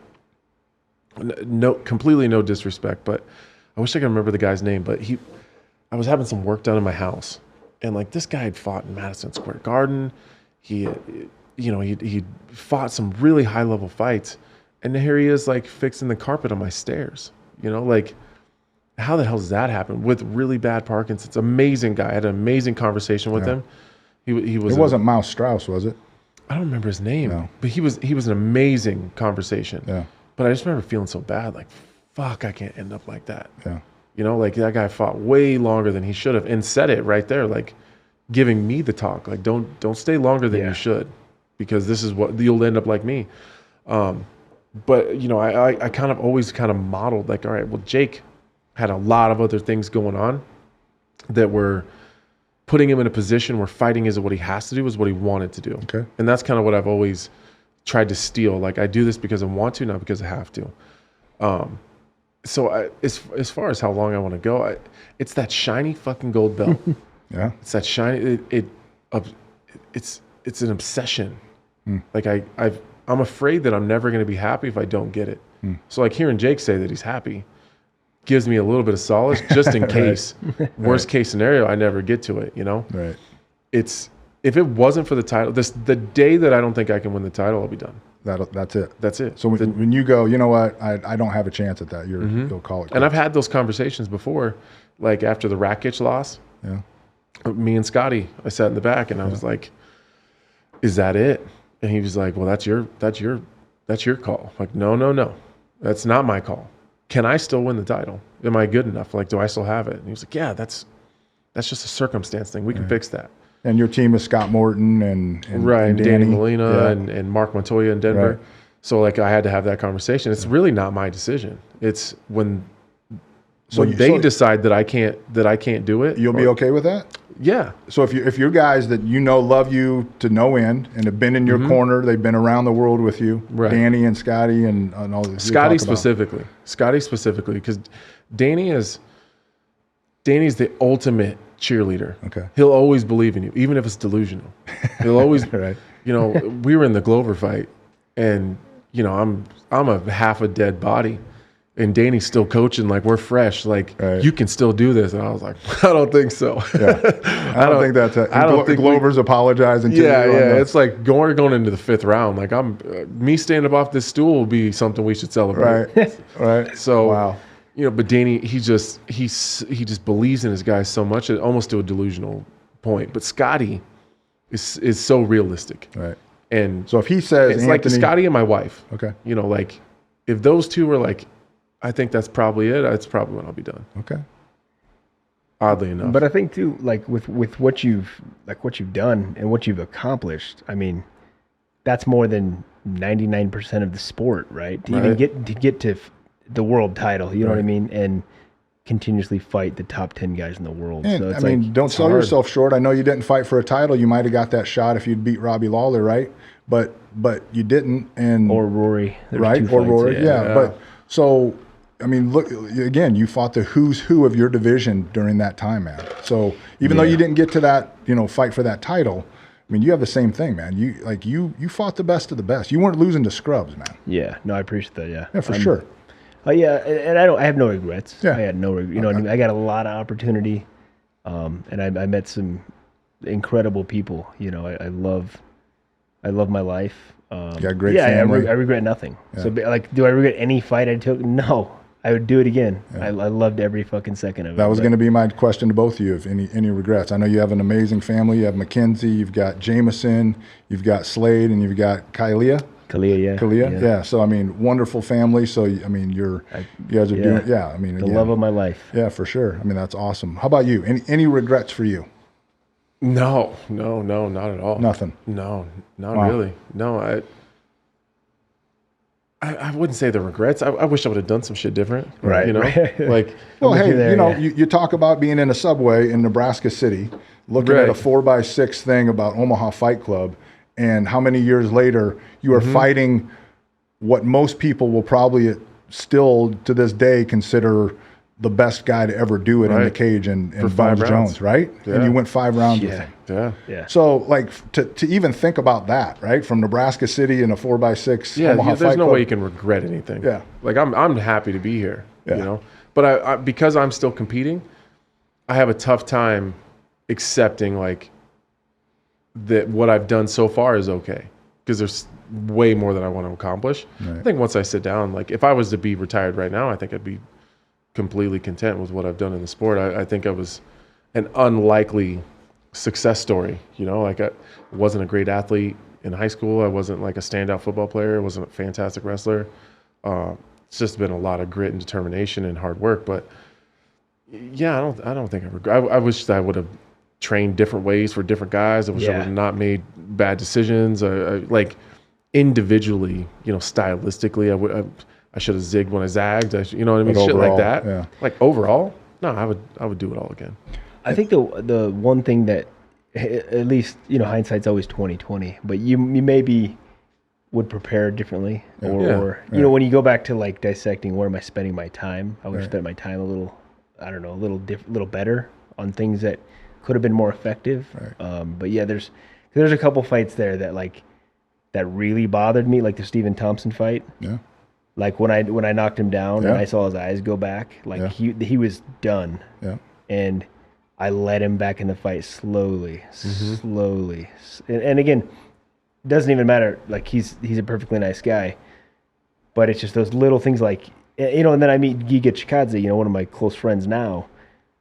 S6: completely no disrespect, but I wish I could remember the guy's name, but I was having some work done in my house. And like this guy had fought in Madison Square Garden. He fought some really high level fights. And here he is like fixing the carpet on my stairs. Like how the hell does that happen with really bad Parkinson's? Amazing guy. I had an amazing conversation with him. He was.
S4: It wasn't Mouse Strauss, was it?
S6: I don't remember his name, but he was an amazing conversation.
S4: Yeah.
S6: But I just remember feeling so bad, like, fuck, I can't end up like that.
S4: Yeah.
S6: Like that guy fought way longer than he should have and said it right there, like giving me the talk, like don't stay longer than you should, because this is what you'll end up like me. But I kind of always kind of modeled like, all right, well, Jake had a lot of other things going on that were putting him in a position where fighting isn't what he has to do, is what he wanted to do.
S4: Okay.
S6: And that's kind of what I've always tried to steal. Like I do this because I want to, not because I have to. So as far as how long I want to go, it's that shiny fucking gold belt.
S4: Yeah.
S6: It's that shiny. It's an obsession. Like I'm afraid that I'm never going to be happy if I don't get it. So like hearing Jake say that he's happy gives me a little bit of solace, just in case. Worst case scenario, I never get to it.
S4: Right.
S6: If it wasn't for the title, the day that I don't think I can win the title, I'll be done.
S4: That's it.
S6: That's it.
S4: So when you go, you know what, I don't have a chance at that, you'll call it quits.
S6: And I've had those conversations before, like after the Rakic loss.
S4: Yeah.
S6: Me and Scotty, I sat in the back and I was like, is that it? And he was like, well, that's your call. Like, no, that's not my call. Can I still win the title? Am I good enough? Like, do I still have it? And he was like, yeah, that's just a circumstance thing. We can fix that.
S4: And your team is Scott Morton and
S6: Danny Molina and Mark Montoya in Denver.
S4: Right.
S6: So like I had to have that conversation. It's really not my decision. It's when they decide that I can't do it.
S4: You'll be okay with that?
S6: Yeah.
S4: So if your guys that love you to no end and have been in your corner, they've been around the world with you,
S6: right.
S4: Danny and Scotty and all this.
S6: Scotty specifically, because Danny's the ultimate cheerleader.
S4: Okay.
S6: He'll always believe in you, even if it's delusional. He'll always,
S4: right.
S6: We were in the Glover fight and, I'm a half a dead body and Danny's still coaching. Like we're fresh. Like you can still do this. And I was like, I don't think so.
S4: Yeah. I don't think that's it. I don't think Glover's apologizing to you.
S6: Yeah. It's like going into the 5th round. Like me standing up off this stool will be something we should celebrate.
S4: Right. Right.
S6: So,
S4: wow.
S6: But Danny, he just believes in his guys so much, almost to a delusional point. But Scotty is so realistic.
S4: Right.
S6: And
S4: so if he says
S6: it's like Scotty and my wife.
S4: Okay.
S6: Like if those two were like, I think that's probably it. That's probably when I'll be done.
S4: Okay.
S6: Oddly enough.
S5: But I think too, like with what you've done and what you've accomplished, I mean, that's more than 99% of the sport, right? To even get to the world title, you know what I mean? And continuously fight the top 10 guys in the world.
S4: And,
S5: so it's
S4: don't sell yourself short. I know you didn't fight for a title. You might have got that shot if you'd beat Robbie Lawler, right? But you didn't.
S5: Or Rory.
S4: Right? Or Rory, yeah. But so, I mean, look, again, you fought the who's who of your division during that time, man. So even though you didn't get to that, fight for that title, I mean, you have the same thing, man. You fought the best of the best. You weren't losing to scrubs, man.
S5: Yeah. No, I appreciate that, yeah.
S4: Yeah, for sure.
S5: Yeah, and I have no regrets.
S4: Yeah.
S5: I had no regrets. You know what I mean? I got a lot of opportunity, and I met some incredible people. You know, I love my life.
S4: You got a great family.
S5: I regret nothing.
S4: Yeah.
S5: So, like, do I regret any fight I took? No. I would do it again. Yeah. I loved every fucking second of it.
S4: That was going to be my question to both of you, if any regrets. I know you have an amazing family. You have Mackenzie, you've got Jameson, you've got Slade, and you've got Kalia.
S5: Kalia,
S4: yeah. So, I mean, wonderful family. So, I mean, you guys are doing, I mean,
S5: the love of my life.
S4: Yeah, for sure. I mean, that's awesome. How about you? Any regrets for you?
S6: No, not at all.
S4: Nothing?
S6: No, not really. No, I wouldn't say the regrets. I wish I would have done some shit different.
S5: Right.
S6: You know, like,
S4: well, hey, you talk about being in a subway in Nebraska City, looking at a 4x6 thing about Omaha Fight Club, and how many years later you are fighting what most people will probably still to this day consider the best guy to ever do it in the cage and Bones Jones, right? Yeah. And you went 5 rounds with him.
S6: Yeah.
S4: So, like, to even think about that, right? From Nebraska City in a 4x6 Omaha
S6: there's
S4: Fight
S6: no
S4: Club.
S6: way you can regret anything.
S4: Yeah.
S6: Like, I'm happy to be here, you know? But I because I'm still competing, I have a tough time accepting, like, that what I've done so far is okay. Because there's way more that I want to accomplish. Right. I think once I sit down, like, if I was to be retired right now, I think I'd be completely content with what I've done in the sport. I think I was an unlikely success story. You know, like, I wasn't a great athlete in high school. I wasn't like a standout football player. I wasn't a fantastic wrestler. It's just been a lot of grit and determination and hard work. But yeah, I don't think I regret. I wish that I would have trained different ways for different guys. I wish I would have not made bad decisions. I like individually, you know, stylistically, I should have zigged when I zagged. You know what I mean? Shit like that. Yeah. Like, overall, no, I would do it all again.
S5: I think the one thing that, at least, you know, hindsight's always 20/20, but you maybe would prepare differently, or you know, when you go back to, like, dissecting where am I spending my time, I would have spent my time a little, I don't know, a little better on things that could have been more effective. Right. But yeah, there's a couple fights there that really bothered me, like the Stephen Thompson fight. Yeah. Like, when I knocked him down and I saw his eyes go back, like, he was done. Yeah. And I led him back in the fight slowly. And again, it doesn't even matter. Like, he's a perfectly nice guy, but it's just those little things, like, you know. And then I meet Giga Chikadze, you know, one of my close friends now,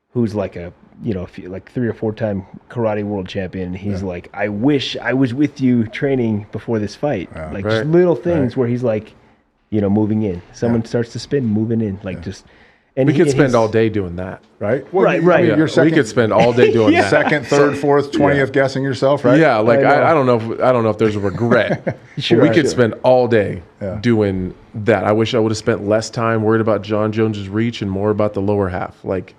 S5: who's like a, you know, like 3 or 4 time karate world champion. And he's like, I wish I was with you training before this fight. Like, just little things where he's like, you know, moving in. Someone starts to spin, moving in, like, just. And
S6: we could spend all day doing that,
S4: right?
S5: Well, right.
S4: I mean,
S6: we could spend all day doing that.
S4: Second, third, fourth, 20th guessing yourself, right?
S6: Yeah, like, I don't know if there's a regret. We could spend all day doing that. I wish I would have spent less time worried about John Jones's reach and more about the lower half, like,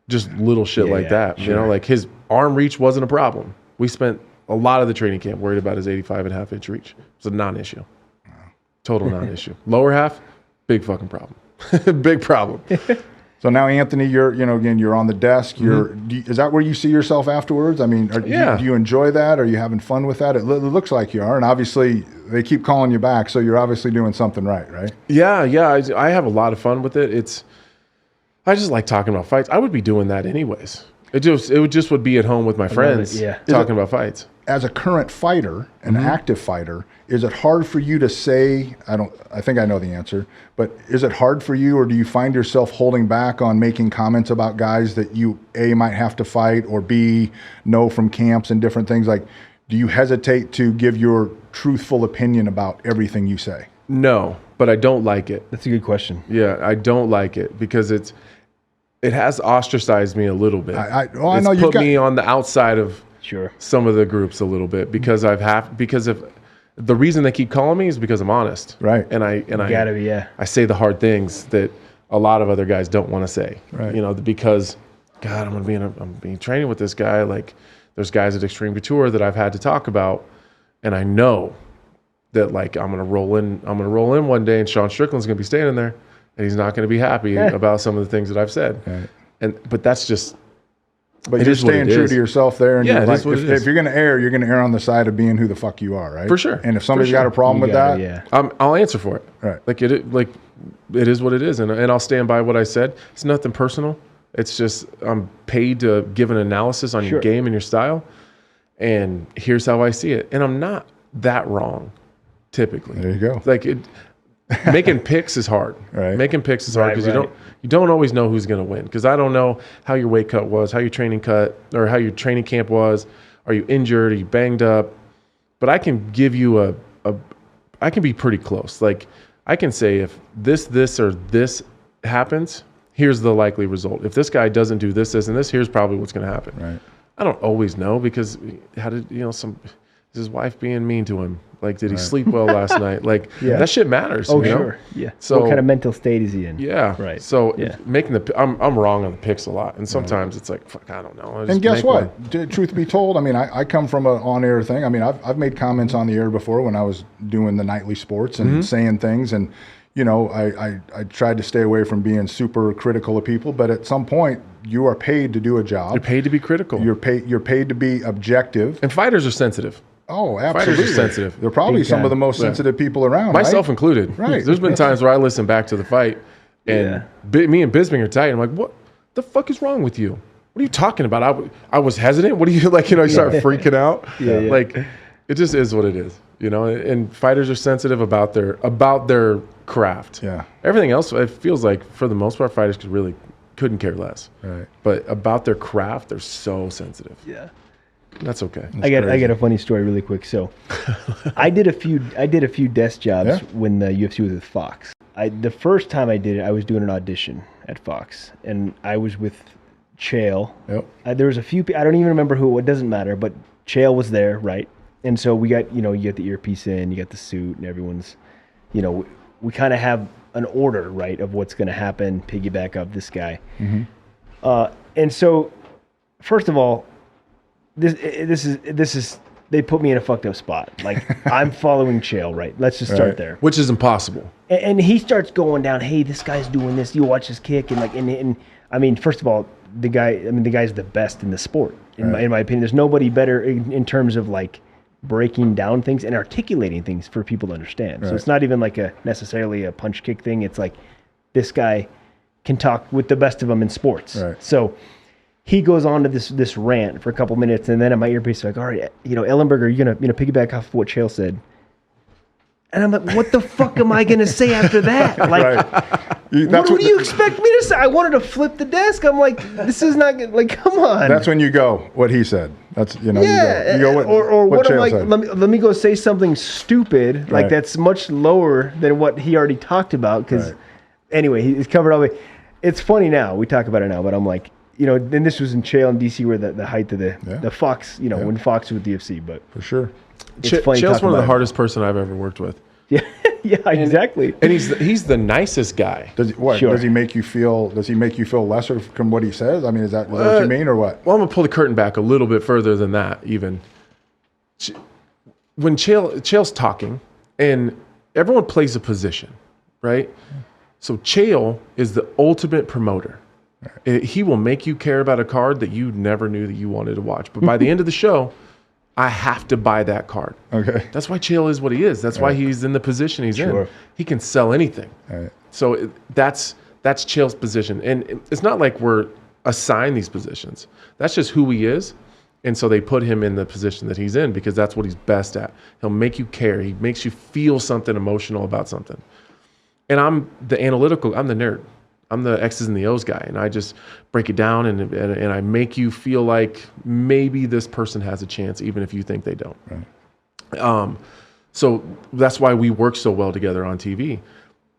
S6: just little shit like that. Sure. You know, like, his arm reach wasn't a problem. We spent a lot of the training camp worried about his 85.5 inch reach. It's a non-issue. Total non-issue. Lower half, big fucking problem. Big problem.
S4: So now, Anthony, you're on the desk. Is that where you see yourself afterwards? I mean, do you enjoy that? Are you having fun with that? It looks like you are, and obviously they keep calling you back, so you're obviously doing something right?
S6: Yeah. I have a lot of fun with it. I just like talking about fights. I would be doing that anyways. It would be at home with my friends, talking about fights.
S4: As a current fighter, an active fighter, is it hard for you to say, I think I know the answer, but is it hard for you, or do you find yourself holding back on making comments about guys that you, A, might have to fight, or B, know from camps and different things? Like, do you hesitate to give your truthful opinion about everything you say?
S6: No, but I don't like it.
S5: That's a good question.
S6: Yeah, I don't like it because it has ostracized me a little bit.
S4: I know
S6: you've put me on the outside of some of the groups a little bit because because of the reason they keep calling me is because I'm honest,
S4: right?
S6: And I say the hard things that a lot of other guys don't want to say, right? You know, because God, I'm being training with this guy. Like, there's guys at Extreme Couture that I've had to talk about, and I know that, like, I'm gonna roll in one day, and Sean Strickland's gonna be standing there, and he's not gonna be happy about some of the things that I've said. Right. But that's just
S4: But
S6: it
S4: you're
S6: is what
S4: staying
S6: it
S4: true
S6: is.
S4: to yourself there. And
S6: Yeah,
S4: you're
S6: it
S4: like,
S6: is what it is.
S4: if you're going to err on the side of being who the fuck you are, right?
S6: For sure.
S4: And if somebody's
S6: For sure.
S4: got a problem with that,
S5: Yeah.
S6: I'll answer for it.
S4: Right.
S6: Like it is what it is, and I'll stand by what I said. It's nothing personal. It's just I'm paid to give an analysis on your game and your style, and here's how I see it. And I'm not that wrong, typically.
S4: there you go.
S6: Like making picks is hard.
S4: Right.
S6: Making picks is hard because you don't always know who's going to win. Because I don't know how your weight cut was, how your training cut, or how your training camp was. Are you injured? Are you banged up? But I can give you I can be pretty close. Like I can say if this, or this happens, here's the likely result. If this guy doesn't do this, and this, here's probably what's going to happen.
S4: Right.
S6: I don't always know because how did is his wife being mean to him? Like, did he sleep well last night? Like, that shit matters.
S5: Oh,
S6: you know?
S5: sure. Yeah.
S6: So
S5: what kind of mental state is he in?
S6: Yeah.
S5: Right.
S6: So
S5: Yeah.
S6: making I'm wrong on the picks a lot, and sometimes it's like, fuck, I don't know.
S4: And guess what? Truth be told, I mean, I come from an on-air thing. I mean, I've made comments on the air before when I was doing the nightly sports and saying things, and I tried to stay away from being super critical of people. But at some point, you are paid to do a job.
S6: You're paid to be critical.
S4: You're paid to be objective.
S6: And fighters are sensitive.
S4: Oh, absolutely.
S6: Fighters are sensitive.
S4: They're probably some of the most sensitive people around.
S6: Myself
S4: right?
S6: included.
S4: Right.
S6: There's been times where I listen back to the fight, and me and Bisping are tight. I'm like, what the fuck is wrong with you? What are you talking about? I was hesitant. What are you like? You start freaking out.
S5: Yeah.
S6: Like, it just is what it is. And fighters are sensitive about their craft.
S4: Yeah.
S6: Everything else, it feels like for the most part, fighters couldn't care less.
S4: Right.
S6: But about their craft, they're so sensitive.
S5: Yeah.
S6: That's okay.
S5: I got a funny story really quick. So I did a few desk jobs when the UFC was with Fox. The first time I did it, I was doing an audition at Fox, and I was with Chael.
S4: Yep.
S5: There was a few people, I don't even remember who, it doesn't matter, but Chael was there, right? And so we got, you get the earpiece in, you got the suit, and everyone's, we kind of have an order, right, of what's going to happen, piggyback up this guy. Mm-hmm. And so, first of all, this is they put me in a fucked up spot. Like, I'm following Chael, right? Let's just start there.
S6: Which is impossible.
S5: And he starts going down, hey, this guy's doing this, you watch his kick, and I mean, first of all, the guy's the best in the sport, in my opinion. There's nobody better in terms of like breaking down things and articulating things for people to understand. So it's not even like necessarily a punch kick thing. It's like this guy can talk with the best of them in sports.
S4: Right.
S5: So he goes on to this rant for a couple minutes, and then in my earpiece, like, all right, Ellenberger, you're gonna piggyback off of what Chael said. And I'm like, what the fuck am I gonna say after that? Like, what do you expect me to say? I wanted to flip the desk. I'm like, this is not good. Like, come on.
S4: That's when you go, what he said. That's, you go what
S5: am
S4: Chael
S5: I,
S4: said.
S5: let me go say something stupid, like that's much lower than what he already talked about. Because anyway, he's covered all the way. It's funny now. We talk about it now, but I'm like, then this was in Chael and DC where the height of the Fox, when Fox was with the UFC. But
S4: for sure.
S6: Chael's one of the hardest person I've ever worked with.
S5: Yeah, exactly.
S6: And he's the nicest guy.
S4: Does he make you feel lesser from what he says? I mean, is that what you mean, or what?
S6: Well, I'm gonna pull the curtain back a little bit further than that. Even when Chael's talking, and everyone plays a position, right? So Chael is the ultimate promoter. He will make you care about a card that you never knew that you wanted to watch. But by the end of the show, I have to buy that card.
S4: Okay.
S6: That's why Chael is what he is. That's why he's in the position he's in. He can sell anything. So that's Chael's position. And it's not like we're assigned these positions. That's just who he is. And so they put him in the position that he's in because that's what he's best at. He'll make you care. He makes you feel something emotional about something. And I'm the nerd. I'm the X's and the O's guy, and I just break it down and I make you feel like maybe this person has a chance, even if you think they don't. Right. So that's why we work so well together on TV.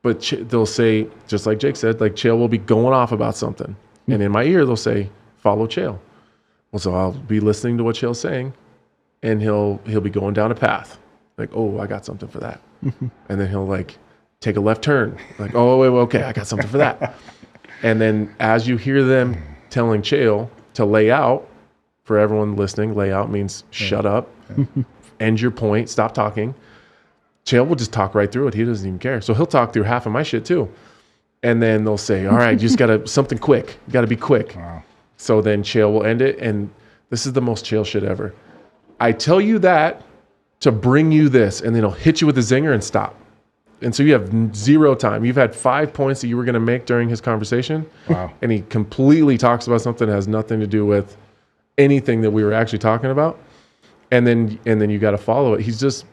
S6: But they'll say, just like Jake said, like Chael will be going off about something, and in my ear they'll say, "Follow Chael." Well, so I'll be listening to what Chael's saying, and he'll be going down a path, like, "Oh, I got something for that," and then he'll like take a left turn. Like, oh, wait, okay, I got something for that. And then as you hear them telling Chael to lay out, for everyone listening, lay out means shut up, end your point, stop talking. Chael will just talk right through it. He doesn't even care. So he'll talk through half of my shit too. And then they'll say, all right, you just got to, something quick. You got to be quick. Wow. So then Chael will end it, and this is the most Chael shit ever. I tell you that to bring you this, and then he'll hit you with a zinger and stop. And so you have 0 time. You've had 5 points that you were going to make during his conversation.
S4: Wow.
S6: And he completely talks about something that has nothing to do with anything that we were actually talking about. And then you got to follow it. He's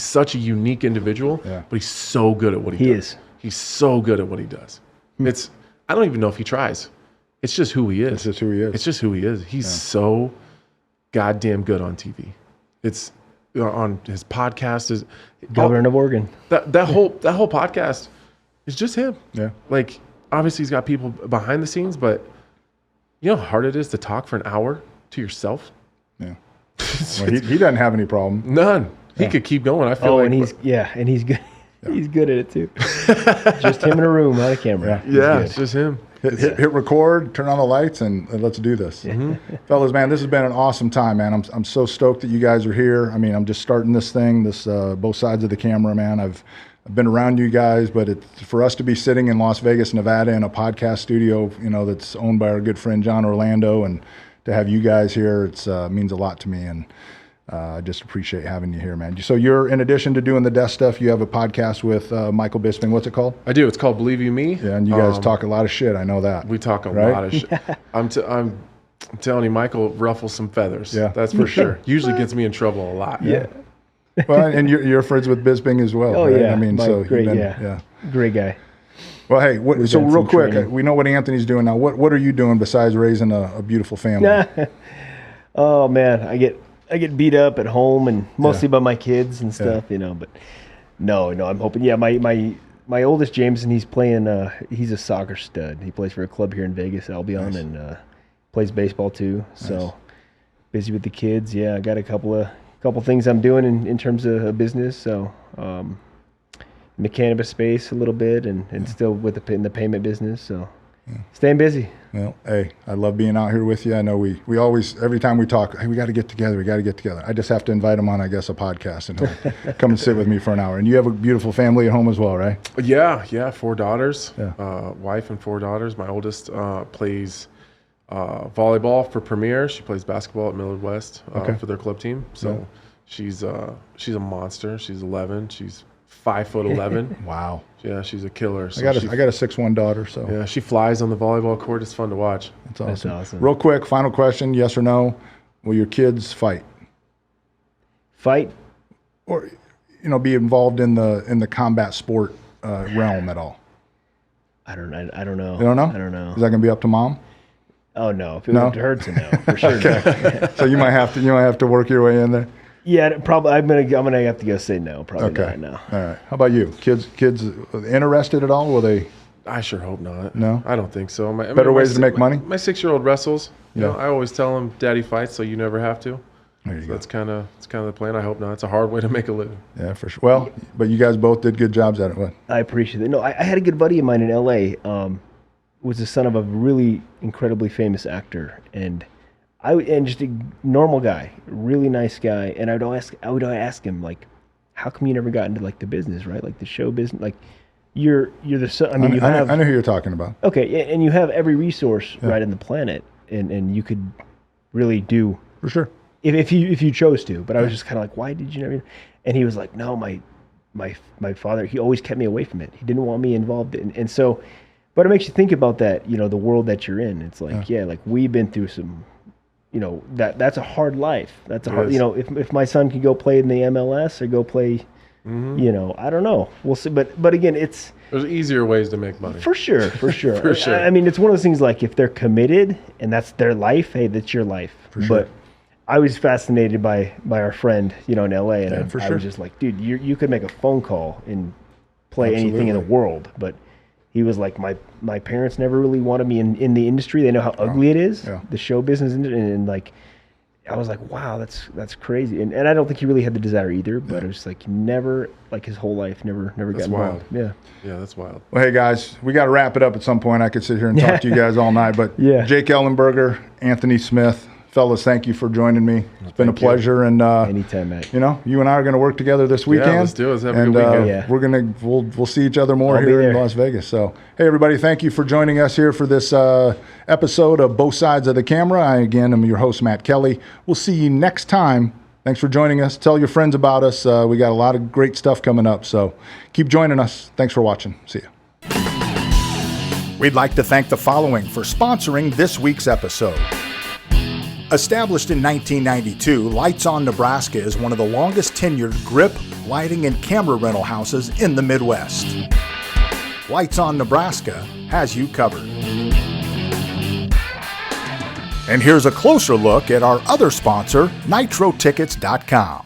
S6: such a unique individual, but he's so good at what he does. He's so good at what he does. I don't even know if he tries. It's just who he is.
S4: It's just who he is.
S6: It's just who he is. He's so goddamn good on TV. It's on his podcast is
S5: Governor of Oregon.
S6: That whole podcast is just him.
S4: Yeah.
S6: Like obviously he's got people behind the scenes, but you know how hard it is to talk for an hour to yourself?
S4: Yeah. Well, he doesn't have any problem.
S6: None. He could keep going. I feel like
S5: and he's good. Yeah. He's good at it too. Just him in a room, not a camera.
S6: Yeah, it's just him.
S4: Hit record, turn on the lights, and let's do this. Fellas, man, this has been an awesome time, man. I'm so stoked that you guys are here. I mean, I'm just starting this thing, both sides of the camera, man. I've been around you guys, but for us to be sitting in Las Vegas, Nevada in a podcast studio, that's owned by our good friend John Orlando, and to have you guys here, it means a lot to me, and I just appreciate having you here, man. So you're, in addition to doing the desk stuff, you have a podcast with Michael Bisping. What's it called?
S6: I do. It's called Believe You Me.
S4: Yeah, and you guys talk a lot of shit. I know that.
S6: We talk a lot of shit. I'm telling you, Michael ruffles some feathers.
S4: Yeah,
S6: that's for sure. Usually gets me in trouble a lot.
S5: Yeah.
S4: Well, and you're friends with Bisping as well.
S5: Oh,
S4: right?
S5: yeah.
S4: I mean,
S5: Mike,
S4: so
S5: great, great guy.
S4: Well, hey, so real quick,
S5: training.
S4: we know what Anthony's doing now. What are you doing besides raising a beautiful family?
S5: Oh man, I get beat up at home and mostly by my kids and stuff, But no, I'm hoping. Yeah, my oldest Jameson, he's playing. He's a soccer stud. He plays for a club here in Vegas, Albion, and plays baseball too. So busy with the kids. Yeah, I got a couple things I'm doing in terms of a business. So in the cannabis space a little bit, and still in the payment business. So staying busy.
S4: Well, hey, I love being out here with you. I know we always, every time we talk, hey, we got to get together. I just have to invite him on, I guess, a podcast, and he'll come and sit with me for an hour. And you have a beautiful family at home as well, right?
S6: Yeah, 4 daughters,
S4: Yeah.
S6: Wife and 4 daughters. My oldest plays volleyball for Premier. She plays basketball at Millard West for their club team. So she's a monster. She's 11. She's 5'11".
S4: Wow.
S6: Yeah, she's a killer. So
S4: I got a 6'1" daughter, so
S6: yeah, she flies on the volleyball court. It's fun to watch.
S4: That's awesome. Real quick, final question: yes or no? Will your kids fight?
S5: Fight?
S4: Or be involved in the combat sport realm at all?
S5: I don't know.
S4: You don't know?
S5: I don't know.
S4: Is that gonna be up to mom?
S5: Oh no, if it hurts, no, for sure.
S4: Okay. So you might have to work your way in there.
S5: Yeah, probably. I'm gonna have to go say no. Probably not. No.
S4: All right. How about you? Kids interested at all? Will they?
S6: I sure hope not.
S4: No,
S6: I don't think so.
S4: Better ways to make money.
S6: My 6-year-old wrestles. You know, I always tell him, "Daddy fights, so you never have to."
S4: There you go.
S6: That's kind of the plan. I hope not. It's a hard way to make a living.
S4: Yeah, for sure. Well, but you guys both did good jobs at it. What?
S5: I appreciate it. No, I had a good buddy of mine in L.A. Was the son of a really incredibly famous actor, and just a normal guy, really nice guy. And I would ask him, like, how come you never got into like the business, right? Like the show business, like you're the son. I mean,
S4: I know who you're talking about.
S5: Okay, and you have every resource right on the planet, and you could really do
S4: for sure
S5: if you chose to. But I was just kind of like, why did you never? And he was like, no, my father, he always kept me away from it. He didn't want me involved and so. But it makes you think about that, the world that you're in. It's like, like we've been through some. That's a hard life. That's a hard. If my son could go play in the MLS or go play, I don't know. We'll see. But again,
S6: there's easier ways to make money.
S5: For sure.
S6: For sure.
S5: I mean, it's one of those things like if they're committed and that's their life, hey, that's your life.
S4: For sure.
S5: But I was fascinated by our friend, in LA, and I
S4: sure.
S5: was just like, dude, you could make a phone call and play anything in the world, but. He was like, my parents never really wanted me in the industry. They know how ugly it is, the show business, and like, I was like, wow, that's crazy. And I don't think he really had the desire either, but it was like never, like his whole life, never got involved.
S6: Yeah, that's wild.
S4: Well, hey guys, we got to wrap it up at some point. I could sit here and talk to you guys all night, but Jake Ellenberger, Anthony Smith, fellas, thank you for joining me. been a pleasure. And
S5: anytime, Matt.
S4: you know, you and I are going to work together this weekend.
S6: Yeah, let's do it. Let's have a good weekend.
S5: Yeah.
S4: We'll see each other more here in Las Vegas. So, hey, everybody, thank you for joining us here for this episode of Both Sides of the Camera. I, again, am your host, Matt Kelly. We'll see you next time. Thanks for joining us. Tell your friends about us. We got a lot of great stuff coming up, so keep joining us. Thanks for watching. See ya. We'd like to thank the following for sponsoring this week's episode. Established in 1992, Lights On Nebraska is one of the longest tenured grip, lighting, and camera rental houses in the Midwest. Lights On Nebraska has you covered. And here's a closer look at our other sponsor, NitroTickets.com.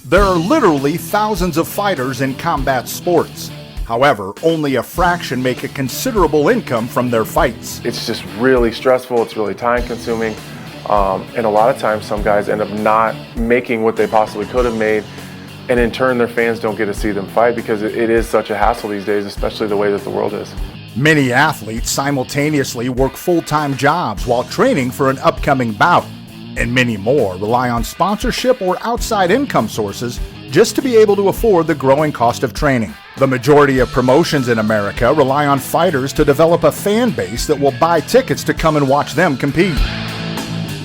S4: There are literally thousands of fighters in combat sports. However, only a fraction make a considerable income from their fights.
S6: It's just really stressful. It's really time consuming. And a lot of times some guys end up not making what they possibly could have made. And in turn, their fans don't get to see them fight because it is such a hassle these days, especially the way that the world is.
S4: Many athletes simultaneously work full-time jobs while training for an upcoming bout. And many more rely on sponsorship or outside income sources just to be able to afford the growing cost of training. The majority of promotions in America rely on fighters to develop a fan base that will buy tickets to come and watch them compete.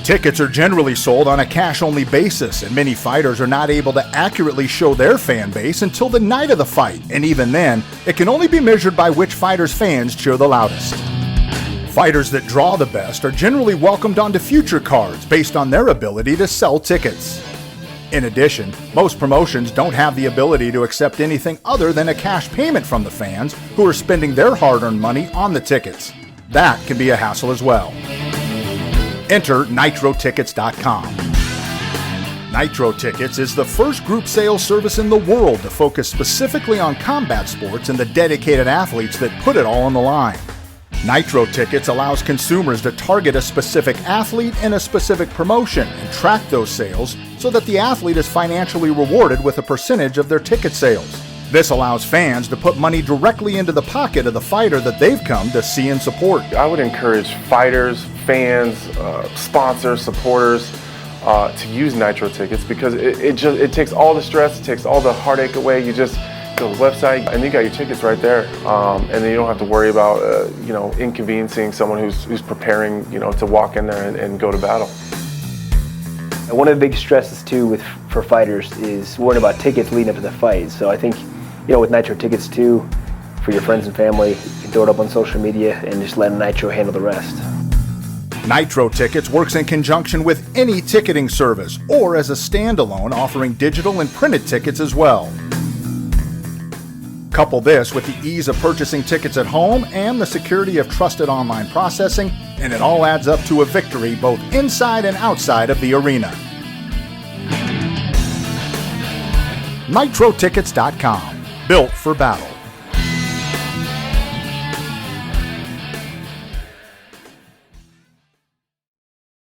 S4: Tickets are generally sold on a cash-only basis, and many fighters are not able to accurately show their fan base until the night of the fight, and even then, it can only be measured by which fighter's fans cheer the loudest. Fighters that draw the best are generally welcomed onto future cards based on their ability to sell tickets. In addition, most promotions don't have the ability to accept anything other than a cash payment from the fans who are spending their hard-earned money on the tickets. That can be a hassle as well. Enter NitroTickets.com. Nitro Tickets is the first group sales service in the world to focus specifically on combat sports and the dedicated athletes that put it all on the line. Nitro Tickets allows consumers to target a specific athlete and a specific promotion and track those sales so that the athlete is financially rewarded with a percentage of their ticket sales. This allows fans to put money directly into the pocket of the fighter that they've come to see and support.
S6: I would encourage fighters, fans, sponsors, supporters to use Nitro Tickets because it takes all the stress, it takes all the heartache away. You just go to the website and you got your tickets right there, and then you don't have to worry about inconveniencing someone who's preparing to walk in there and go to battle.
S5: And one of the big stresses too for fighters is worrying about tickets leading up to the fight. So I think with Nitro Tickets too, for your friends and family, you can throw it up on social media and just let Nitro handle the rest.
S4: Nitro Tickets works in conjunction with any ticketing service or as a standalone, offering digital and printed tickets as well. Couple this with the ease of purchasing tickets at home and the security of trusted online processing, and it all adds up to a victory both inside and outside of the arena. NitroTickets.com, built for battle.